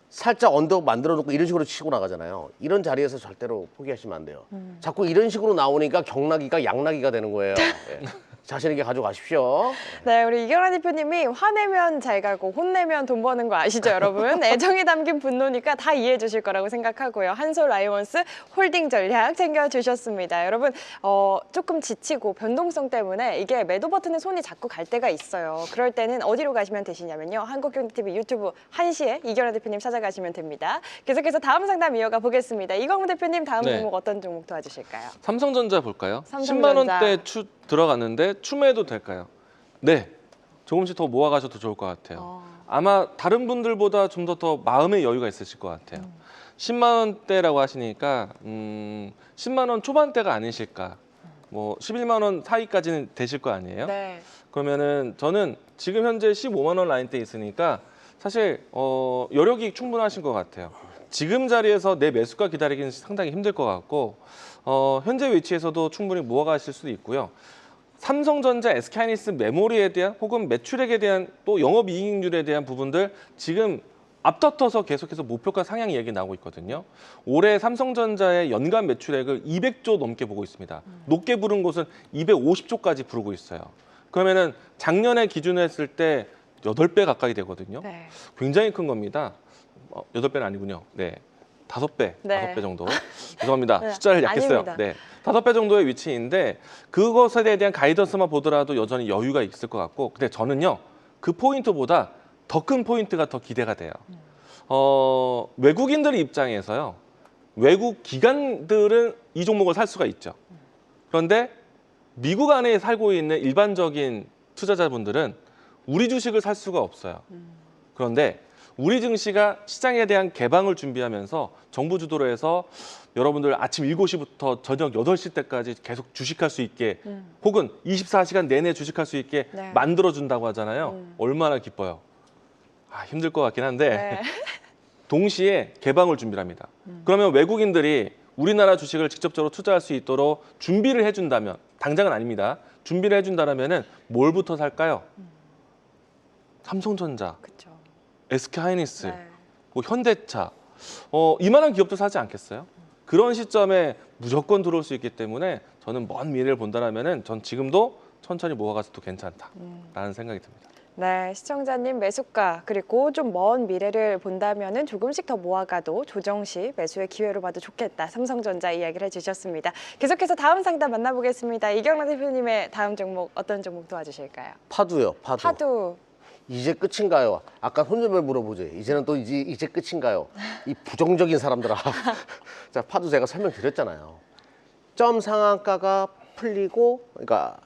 살짝 언덕 만들어 놓고 이런 식으로 치고 나가잖아요. 이런 자리에서 절대로 포기하시면 안 돼요. 자꾸 이런 식으로 나오니까 경락이가 양락이가 되는 거예요. 예. 자신 있게 가져가십시오. 네, 우리 이경란 대표님이 화내면 잘 가고 혼내면 돈 버는 거 아시죠, 여러분? 애정이 담긴 분노니까 다 이해해 주실 거라고 생각하고요. 한솔 아이온스 홀딩 전략 챙겨주셨습니다. 여러분, 조금 지치고 변동성 때문에 이게 매도 버튼에 손이 자꾸 갈 때가 있어요. 그럴 때는 어디로 가시면 되시냐면요. 한국경제TV 유튜브 1시에 이경란 대표님 찾아가시면 됩니다. 계속해서 다음 상담 이어가 보겠습니다. 이광훈 대표님 다음 네. 종목 어떤 종목 도와주실까요? 삼성전자 볼까요? 삼성전자. 10만 원대 들어갔는데 추매해도 될까요? 네, 조금씩 더 모아가셔도 좋을 것 같아요. 아마 다른 분들보다 좀 더 마음의 여유가 있으실 것 같아요. 10만 원대라고 하시니까 10만 원 초반대가 아니실까? 뭐 11만 원 사이까지는 되실 거 아니에요? 네. 그러면은 저는 지금 현재 15만 원 라인대에 있으니까 사실 여력이 충분하신 것 같아요. 지금 자리에서 내 매수가 기다리기는 상당히 힘들 것 같고 현재 위치에서도 충분히 모아가실 수도 있고요. 삼성전자, SK하이닉스 메모리에 대한 혹은 매출액에 대한 또 영업이익률에 대한 부분들 지금 앞다퉈서 계속해서 목표가 상향 얘기 나오고 있거든요. 올해 삼성전자의 연간 매출액을 200조 넘게 보고 있습니다. 높게 부른 곳은 250조까지 부르고 있어요. 그러면은 작년에 기준으로 했을 때 8배 가까이 되거든요. 네. 굉장히 큰 겁니다. 8배는 아니군요. 네. 5배, 네. 5배 정도. 죄송합니다. 네, 숫자를 약했어요. 아닙니다. 네. 5배 정도의 위치인데 그것에 대한 가이던스만 보더라도 여전히 여유가 있을 것 같고 근데 저는요. 그 포인트보다 더 큰 포인트가 더 기대가 돼요. 외국인들 입장에서요. 외국 기관들은 이 종목을 살 수가 있죠. 그런데 미국 안에 살고 있는 일반적인 투자자분들은 우리 주식을 살 수가 없어요. 그런데 우리 증시가 시장에 대한 개방을 준비하면서 정부 주도로 해서 여러분들 아침 7시부터 저녁 8시 때까지 계속 주식할 수 있게 혹은 24시간 내내 주식할 수 있게 네. 만들어준다고 하잖아요. 얼마나 기뻐요. 힘들 것 같긴 한데 네. 동시에 개방을 준비를 합니다. 그러면 외국인들이 우리나라 주식을 직접적으로 투자할 수 있도록 준비를 해준다면 당장은 아닙니다. 준비를 해준다면 뭘부터 살까요? 삼성전자, 그렇죠. SK하이닉스, 네. 뭐 현대차, 이만한 기업도 사지 않겠어요? 그런 시점에 무조건 들어올 수 있기 때문에 저는 먼 미래를 본다면은 전 지금도 천천히 모아가서도 괜찮다라는 생각이 듭니다. 네, 시청자님 매수가 그리고 좀 먼 미래를 본다면은 조금씩 더 모아가도 조정 시 매수의 기회로 봐도 좋겠다. 삼성전자 이야기를 해주셨습니다. 계속해서 다음 상담 만나보겠습니다. 이경란 대표님의 다음 종목 어떤 종목 도와주실까요? 파도요, 파도. 파도. 이제 끝인가요? 아까 손절을 물어보지. 이제는 또 이제 끝인가요? 이 부정적인 사람들아. 자, 파도 제가 설명드렸잖아요. 점 상한가가 풀리고, 그러니까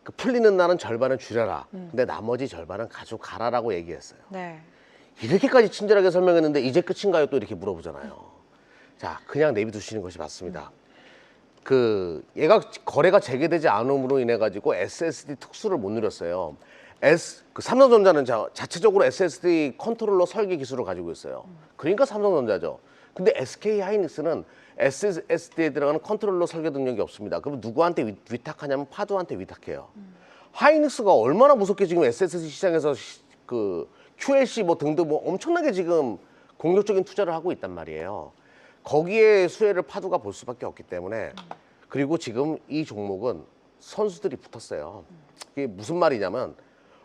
그 풀리는 날은 절반은 줄여라. 근데 나머지 절반은 가져가라라고 얘기했어요. 네. 이렇게까지 친절하게 설명했는데 이제 끝인가요? 또 이렇게 물어보잖아요. 자, 그냥 내비두시는 것이 맞습니다. 얘가 거래가 재개되지 않음으로 인해 가지고 SSD 특수를 못 누렸어요. 삼성전자는 자체적으로 SSD 컨트롤러 설계 기술을 가지고 있어요. 그러니까 삼성전자죠. 근데 SK하이닉스는 SSD에 들어가는 컨트롤러 설계 능력이 없습니다. 그럼 누구한테 위탁하냐면 파도한테 위탁해요. 하이닉스가 얼마나 무섭게 지금 SSD 시장에서 QLC 뭐 등등 뭐 엄청나게 지금 공격적인 투자를 하고 있단 말이에요. 거기에 수혜를 파도가 볼 수밖에 없기 때문에 그리고 지금 이 종목은 선수들이 붙었어요. 이게 무슨 말이냐면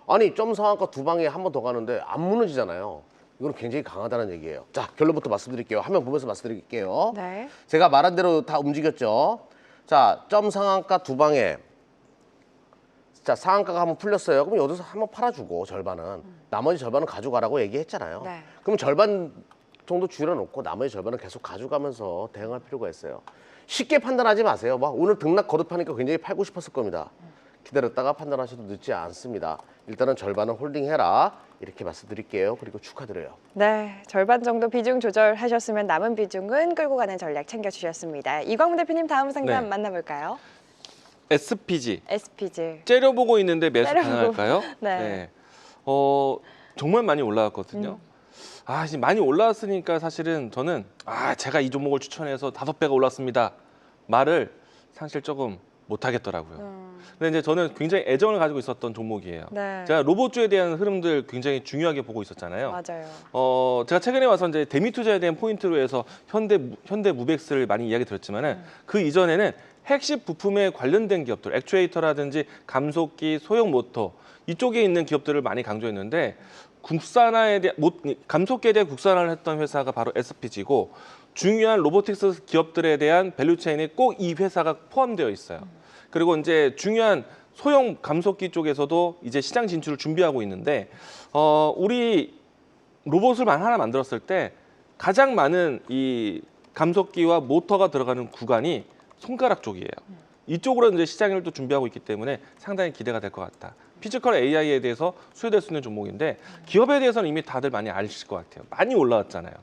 아니 점 상한가 두 방에 한 번 더 가는데 안 무너지잖아요. 이건 굉장히 강하다는 얘기예요. 자, 결론부터 말씀드릴게요. 화면 보면서 말씀드릴게요. 네. 제가 말한 대로 다 움직였죠. 자, 점 상한가 두 방에 자, 상한가가 한번 풀렸어요. 그럼 여기서 한번 팔아주고 절반은 나머지 절반은 가져가라고 얘기했잖아요. 네. 그럼 절반 정도 줄여놓고 나머지 절반은 계속 가져가면서 대응할 필요가 있어요. 쉽게 판단하지 마세요. 막 오늘 등락 거듭하니까 굉장히 팔고 싶었을 겁니다. 기다렸다가 판단하셔도 늦지 않습니다. 일단은 절반은 홀딩해라 이렇게 말씀드릴게요. 그리고 축하드려요. 네, 절반 정도 비중 조절하셨으면 남은 비중은 끌고 가는 전략 챙겨주셨습니다. 이광문 대표님 다음 상담 네. 만나볼까요? SPG SPG. 째려보고 있는데 매수 째려보고. 가능할까요? 네. 정말 많이 올라왔거든요. 지금 많이 올라왔으니까 사실은 저는 제가 이 종목을 추천해서 5배가 올랐습니다. 말을 사실 조금 못 하겠더라고요. 근데 이제 저는 굉장히 애정을 가지고 있었던 종목이에요. 네. 제가 로봇주에 대한 흐름들 굉장히 중요하게 보고 있었잖아요. 맞아요. 제가 최근에 와서 이제 대미 투자에 대한 포인트로 해서 현대 무벡스를 많이 이야기 드렸지만은 그 이전에는 핵심 부품에 관련된 기업들, 액추에이터라든지 감속기, 소형 모터 이쪽에 있는 기업들을 많이 강조했는데 국산화에 대한 감속기에 대한 국산화를 했던 회사가 바로 SPG고 중요한 로보틱스 기업들에 대한 밸류체인에 꼭 이 회사가 포함되어 있어요. 그리고 이제 중요한 소형 감속기 쪽에서도 이제 시장 진출을 준비하고 있는데 우리 로봇을 하나 만들었을 때 가장 많은 이 감속기와 모터가 들어가는 구간이 손가락 쪽이에요. 이쪽으로 이제 시장을 또 준비하고 있기 때문에 상당히 기대가 될 것 같다. 피지컬 AI에 대해서 수혜될 수 있는 종목인데 기업에 대해서는 이미 다들 많이 아실 것 같아요. 많이 올라왔잖아요.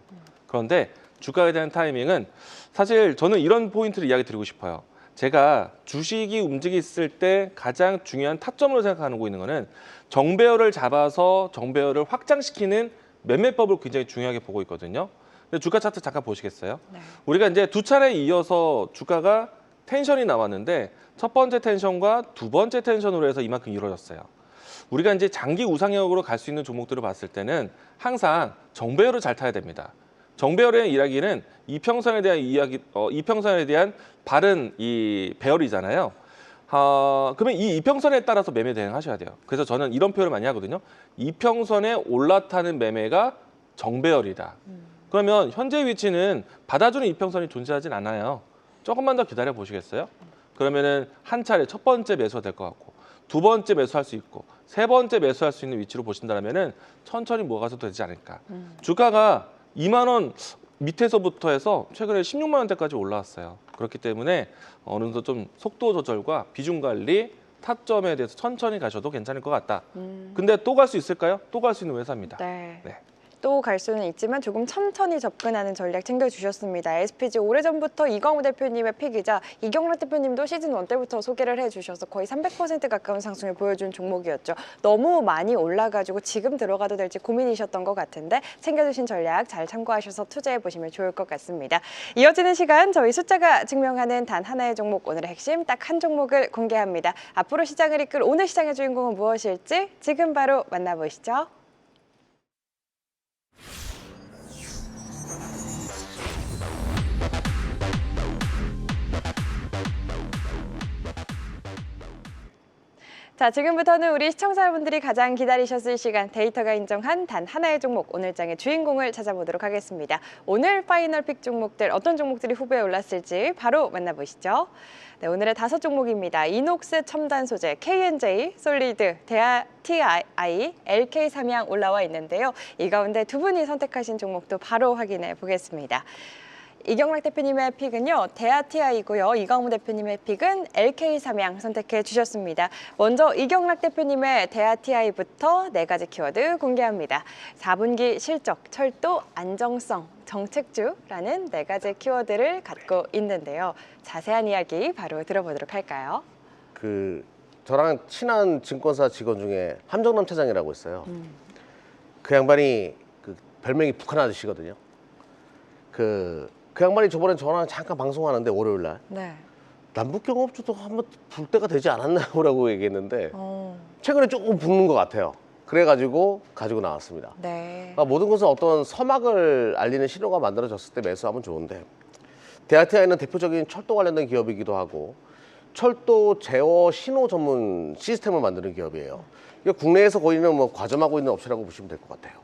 그런데 주가에 대한 타이밍은 사실 저는 이런 포인트를 이야기 드리고 싶어요. 제가 주식이 움직였을 때 가장 중요한 타점으로 생각하고 있는 거는 정배열을 잡아서 정배열을 확장시키는 매매법을 굉장히 중요하게 보고 있거든요. 근데 주가 차트 잠깐 보시겠어요? 네. 우리가 이제 두 차례 이어서 주가가 텐션이 나왔는데 첫 번째 텐션과 두 번째 텐션으로 해서 이만큼 이루어졌어요. 우리가 이제 장기 우상향으로 갈 수 있는 종목들을 봤을 때는 항상 정배열을 잘 타야 됩니다. 정배열의 이야기는 이평선에 대한 이평선에 대한 바른 이 배열이잖아요. 그러면 이 이평선에 따라서 매매 대응하셔야 돼요. 그래서 저는 이런 표현을 많이 하거든요. 이평선에 올라타는 매매가 정배열이다. 그러면 현재 위치는 받아주는 이평선이 존재하진 않아요. 조금만 더 기다려 보시겠어요? 그러면은 한 차례 첫 번째 매수가 될 것 같고 두 번째 매수할 수 있고 세 번째 매수할 수 있는 위치로 보신다면은 천천히 모아가도 되지 않을까. 주가가 2만 원 밑에서부터 해서 최근에 16만 원대까지 올라왔어요. 그렇기 때문에 어느 정도 좀 속도 조절과 비중 관리, 타점에 대해서 천천히 가셔도 괜찮을 것 같다. 근데 또 갈 수 있을까요? 또 갈 수 있는 회사입니다. 네. 네. 또 갈 수는 있지만 조금 천천히 접근하는 전략 챙겨주셨습니다. SPG 오래전부터 이광우 대표님의 픽이자 이경락 대표님도 시즌 1 때부터 소개를 해주셔서 거의 300% 가까운 상승을 보여준 종목이었죠. 너무 많이 올라가지고 지금 들어가도 될지 고민이셨던 것 같은데 챙겨주신 전략 잘 참고하셔서 투자해보시면 좋을 것 같습니다. 이어지는 시간 저희 숫자가 증명하는 단 하나의 종목, 오늘의 핵심 딱 한 종목을 공개합니다. 앞으로 시장을 이끌 오늘 시장의 주인공은 무엇일지 지금 바로 만나보시죠. 자, 지금부터는 우리 시청자분들이 가장 기다리셨을 시간, 데이터가 인정한 단 하나의 종목, 오늘 장의 주인공을 찾아보도록 하겠습니다. 오늘 파이널 픽 종목들, 어떤 종목들이 후보에 올랐을지 바로 만나보시죠. 네, 오늘의 5종목입니다. 이녹스 첨단 소재, K&J, 솔리드, 대하 TI, LK 삼양 올라와 있는데요. 이 가운데 두 분이 선택하신 종목도 바로 확인해 보겠습니다. 이경락 대표님의 픽은요, 대하 TI고요. 이광우 대표님의 픽은 LK 삼양 선택해 주셨습니다. 먼저 이경락 대표님의 대하 TI부터 4가지 키워드 공개합니다. 4분기 실적, 철도, 안정성, 정책주라는 4가지 키워드를 갖고 있는데요. 자세한 이야기 바로 들어보도록 할까요? 저랑 친한 증권사 직원 중에 함정남 차장이라고 있어요. 그 양반이 별명이 북한 아저씨거든요. 그 양반이 저번에 저랑 잠깐 방송하는데 월요일 날 네. 남북 경협주도 한번 불 때가 되지 않았나라고 얘기했는데 최근에 조금 붙는 것 같아요. 그래가지고 가지고 나왔습니다. 네. 모든 것은 어떤 서막을 알리는 신호가 만들어졌을 때 매수하면 좋은데 대하티아이는 대표적인 철도 관련된 기업이기도 하고 철도 제어 신호 전문 시스템을 만드는 기업이에요. 이거 국내에서 거의 과점하고 있는 업체라고 보시면 될 것 같아요.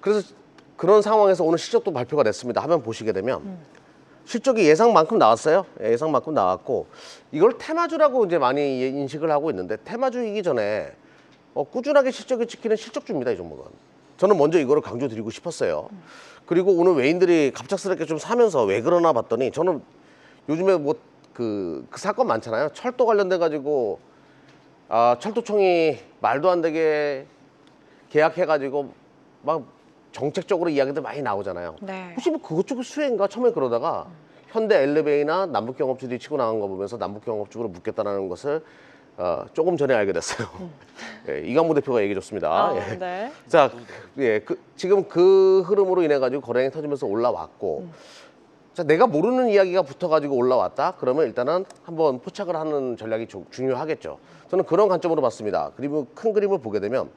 그래서 그런 상황에서 오늘 실적도 발표가 됐습니다. 화면 보시게 되면 실적이 예상만큼 나왔어요. 예상만큼 나왔고 이걸 테마주라고 이제 많이 인식을 하고 있는데 테마주이기 전에 꾸준하게 실적을 찍히는 실적주입니다. 이 종목은. 저는 먼저 이거를 강조드리고 싶었어요. 그리고 오늘 외인들이 갑작스럽게 좀 사면서 왜 그러나 봤더니 저는 요즘에 그 사건 많잖아요. 철도 관련돼 가지고 철도청이 말도 안 되게 계약해가지고 막 정책적으로 이야기들 많이 나오잖아요. 네. 혹시 뭐 그것 쪽은 수혜인가? 처음에 그러다가 현대 엘리베이나 남북경업주들이 치고 나간 거 보면서 남북경업주로 묻겠다는 것을 조금 전에 알게 됐어요. 예, 이강무 대표가 얘기해 줬습니다. 예. 네. 자, 지금 그 흐름으로 인해 가지고 거래량이 터지면서 올라왔고, 자, 내가 모르는 이야기가 붙어가지고 올라왔다. 그러면 일단은 한번 포착을 하는 전략이 중요하겠죠. 저는 그런 관점으로 봤습니다. 그리고 큰 그림을 보게 되면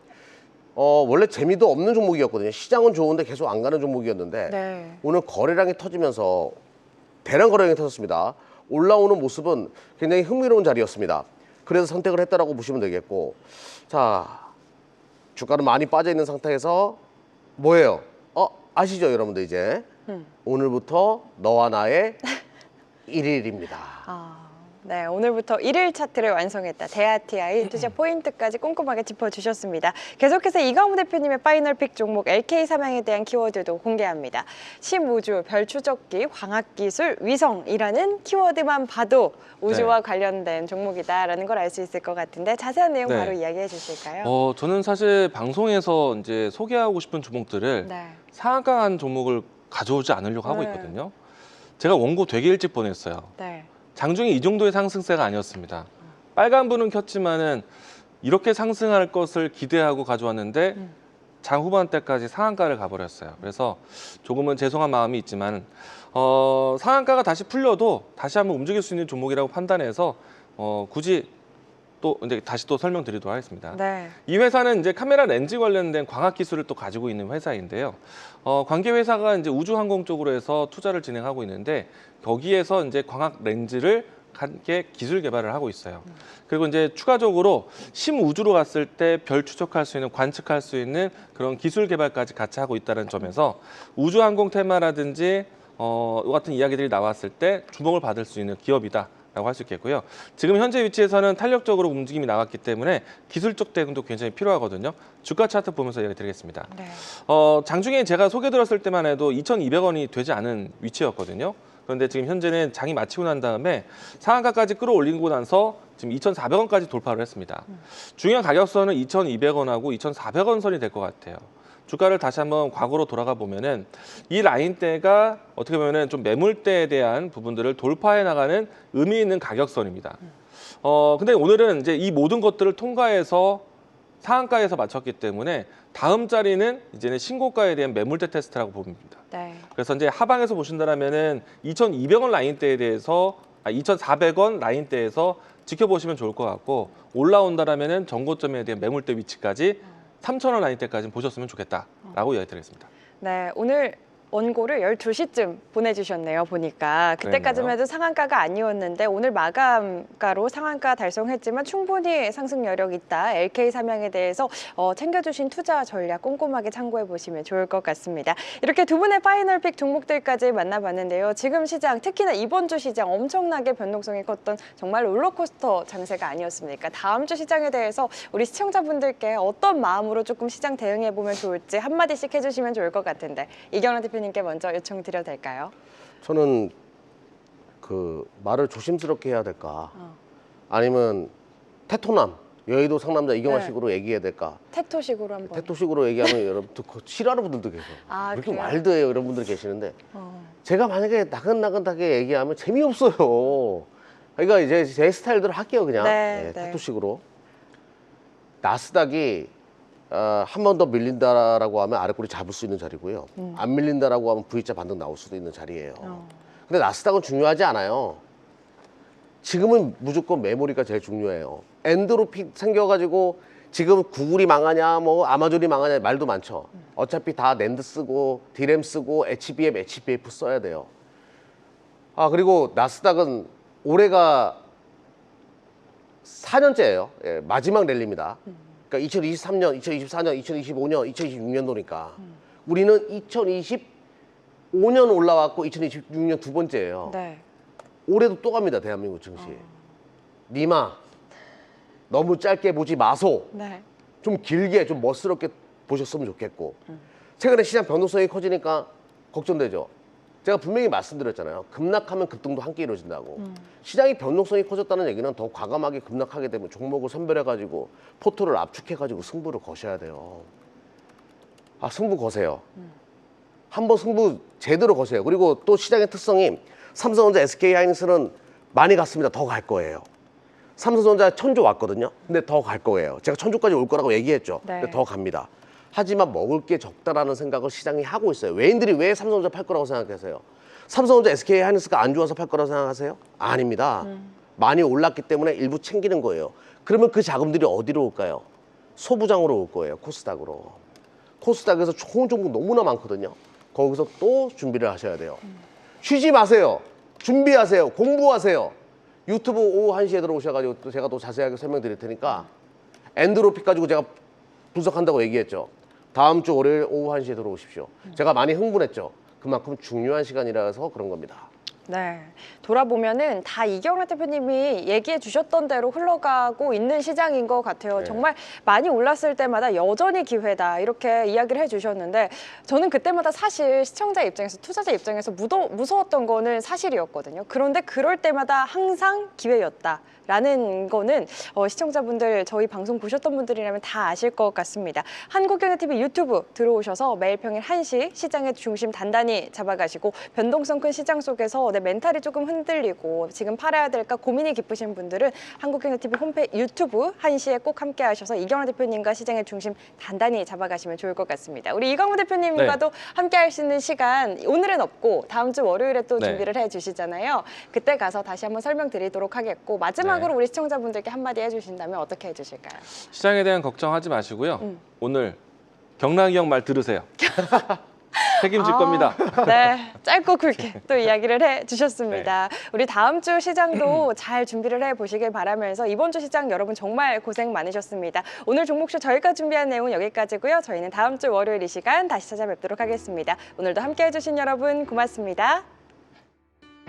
원래 재미도 없는 종목이었거든요. 시장은 좋은데 계속 안 가는 종목이었는데 네. 오늘 거래량이 터지면서 대량 거래량이 터졌습니다. 올라오는 모습은 굉장히 흥미로운 자리였습니다. 그래서 선택을 했다라고 보시면 되겠고, 자, 주가는 많이 빠져 있는 상태에서 뭐예요? 아시죠, 여러분들 이제 오늘부터 너와 나의 1일입니다. 네, 오늘부터 1일 차트를 완성했다. 대아TI 투자 포인트까지 꼼꼼하게 짚어주셨습니다. 계속해서 이강무 대표님의 파이널픽 종목 LK삼양에 대한 키워드도 공개합니다. 심우주, 별추적기, 광학기술, 위성이라는 키워드만 봐도 우주와 관련된 종목이다라는 걸 알 수 있을 것 같은데 자세한 내용 네. 바로 이야기해 주실까요? 저는 사실 방송에서 이제 소개하고 싶은 종목들을 네. 상한가한 종목을 가져오지 않으려고 하고 네. 있거든요. 제가 원고 되게 일찍 보냈어요. 네. 장중에 이 정도의 상승세가 아니었습니다. 빨간불은 켰지만은 이렇게 상승할 것을 기대하고 가져왔는데 장 후반대까지 상한가를 가버렸어요. 그래서 조금은 죄송한 마음이 있지만 상한가가 다시 풀려도 다시 한번 움직일 수 있는 종목이라고 판단해서 굳이 또 이제 다시 또 설명드리도록 하겠습니다. 네. 이 회사는 이제 카메라 렌즈 관련된 광학 기술을 또 가지고 있는 회사인데요. 관계 회사가 이제 우주항공 쪽으로 해서 투자를 진행하고 있는데 거기에서 이제 광학 렌즈를 함께 기술 개발을 하고 있어요. 그리고 이제 추가적으로 심우주로 갔을 때 별 추적할 수 있는 관측할 수 있는 그런 기술 개발까지 같이 하고 있다는 점에서 우주항공 테마라든지 이 같은 이야기들이 나왔을 때 주목을 받을 수 있는 기업이다. 라고 할 수 있겠고요. 지금 현재 위치에서는 탄력적으로 움직임이 나왔기 때문에 기술적 대응도 굉장히 필요하거든요. 주가 차트 보면서 이야기 드리겠습니다. 네. 장중에 제가 소개 들었을 때만 해도 2,200원이 되지 않은 위치였거든요. 그런데 지금 현재는 장이 마치고 난 다음에 상한가까지 끌어올리고 나서 지금 2,400원까지 돌파를 했습니다. 중요한 가격선은 2,200원하고 2,400원 선이 될 것 같아요. 주가를 다시 한번 과거로 돌아가 보면은 이 라인대가 어떻게 보면은 좀 매물대에 대한 부분들을 돌파해 나가는 의미 있는 가격선입니다. 근데 오늘은 이제 이 모든 것들을 통과해서 상한가에서 맞췄기 때문에 다음 자리는 이제는 신고가에 대한 매물대 테스트라고 봅니다. 네. 그래서 이제 하방에서 보신다면은 2,200원 라인대에 대해서 2,400원 라인대에서 지켜보시면 좋을 것 같고 올라온다라면은 전고점에 대한 매물대 위치까지 3,000원 라인대까지 보셨으면 좋겠다라고 이야기드리겠습니다. 네, 오늘 원고를 12시쯤 보내주셨네요, 보니까. 그때까지만 해도 상한가가 아니었는데 오늘 마감가로 상한가 달성했지만 충분히 상승 여력 있다. LK삼양에 대해서 챙겨주신 투자 전략 꼼꼼하게 참고해 보시면 좋을 것 같습니다. 이렇게 두 분의 파이널픽 종목들까지 만나봤는데요. 지금 시장, 특히나 이번 주 시장 엄청나게 변동성이 컸던 정말 롤러코스터 장세가 아니었습니까? 다음 주 시장에 대해서 우리 시청자분들께 어떤 마음으로 조금 시장 대응해 보면 좋을지 한마디씩 해주시면 좋을 것 같은데 이경란 대표님께 먼저 요청드려도 될까요? 저는 그 말을 조심스럽게 해야 될까? 아니면 테토남, 여의도 상남자 이경화식으로 얘기해야 될까? 테토식으로 한번. 테토식으로 얘기하면 여러분들 싫어하는 분들도 계세요. 아, 그렇게 그래요? 와일드해요, 이런 분들 계시는데 제가 만약에 나긋나긋하게 얘기하면 재미없어요. 그러니까 이제 제 스타일대로 할게요, 그냥. 네, 네. 테토식으로. 나스닥이 한 번 더 밀린다라고 하면 아래꼬리 잡을 수 있는 자리고요. 안 밀린다라고 하면 V자 반등 나올 수도 있는 자리예요. 근데 나스닥은 중요하지 않아요. 지금은 무조건 메모리가 제일 중요해요. 엔드로피 생겨가지고 지금 구글이 망하냐, 뭐 아마존이 망하냐 말도 많죠. 어차피 다 낸드 쓰고 디램 쓰고 HBM, HBF 써야 돼요. 그리고 나스닥은 올해가 4년째예요. 예, 마지막 랠리입니다. 그러니까 2023년, 2024년, 2025년, 2026년도니까 우리는 2025년 올라왔고 2026년 두 번째예요. 네. 올해도 또 갑니다, 대한민국 증시. 니마 너무 짧게 보지 마소. 네. 좀 길게, 좀 멋스럽게 보셨으면 좋겠고. 최근에 시장 변동성이 커지니까 걱정되죠. 제가 분명히 말씀드렸잖아요. 급락하면 급등도 함께 이루어진다고. 시장이 변동성이 커졌다는 얘기는 더 과감하게 급락하게 되면 종목을 선별해가지고 포트를 압축해가지고 승부를 거셔야 돼요. 아, 승부 거세요. 한번 승부 제대로 거세요. 그리고 또 시장의 특성이 삼성전자, SK하이닉스는 많이 갔습니다. 더 갈 거예요. 삼성전자 천조 왔거든요. 근데 더 갈 거예요. 제가 천조까지 올 거라고 얘기했죠. 네. 근데 더 갑니다. 하지만 먹을 게 적다라는 생각을 시장이 하고 있어요. 외인들이 왜 삼성전자 팔 거라고 생각하세요? 삼성전자, SK하이닉스가 안 좋아서 팔 거라고 생각하세요? 아닙니다. 많이 올랐기 때문에 일부 챙기는 거예요. 그러면 그 자금들이 어디로 올까요? 소부장으로 올 거예요. 코스닥으로. 코스닥에서 좋은 종목 너무나 많거든요. 거기서 또 준비를 하셔야 돼요. 쉬지 마세요. 준비하세요. 공부하세요. 유튜브 오후 1시에 들어오셔가지고 또 제가 또 자세하게 설명드릴 테니까 엔드로피 가지고 제가 분석한다고 얘기했죠. 다음 주 월요일 오후 1시에 들어오십시오. 제가 많이 흥분했죠. 그만큼 중요한 시간이라서 그런 겁니다. 네, 돌아보면은 다 이경란 대표님이 얘기해 주셨던 대로 흘러가고 있는 시장인 것 같아요. 네. 정말 많이 올랐을 때마다 여전히 기회다 이렇게 이야기를 해주셨는데 저는 그때마다 사실 시청자 입장에서 투자자 입장에서 무서웠던 거는 사실이었거든요. 그런데 그럴 때마다 항상 기회였다. 라는 거는 시청자분들 저희 방송 보셨던 분들이라면 다 아실 것 같습니다. 한국경제TV 유튜브 들어오셔서 매일 평일 1시 시장의 중심 단단히 잡아가시고 변동성 큰 시장 속에서 내 멘탈이 조금 흔들리고 지금 팔아야 될까 고민이 깊으신 분들은 한국경제TV 홈페이지 유튜브 1시에 꼭 함께 하셔서 이경란 대표님과 시장의 중심 단단히 잡아가시면 좋을 것 같습니다. 우리 이광우 대표님과도 함께 할 수 있는 시간 오늘은 없고 다음 주 월요일에 또 준비를 해주시잖아요. 그때 가서 다시 한번 설명드리도록 하겠고 마지막으로 우리 시청자분들께 한마디 해주신다면 어떻게 해주실까요? 시장에 대한 걱정하지 마시고요. 오늘 경락이 형 말 들으세요. 책임질 겁니다. 네, 짧고 굵게 또 이야기를 해주셨습니다. 우리 다음 주 시장도 잘 준비를 해보시길 바라면서 이번 주 시장 여러분 정말 고생 많으셨습니다. 오늘 종목쇼 저희가 준비한 내용은 여기까지고요. 저희는 다음 주 월요일 이 시간 다시 찾아뵙도록 하겠습니다. 오늘도 함께 해주신 여러분 고맙습니다.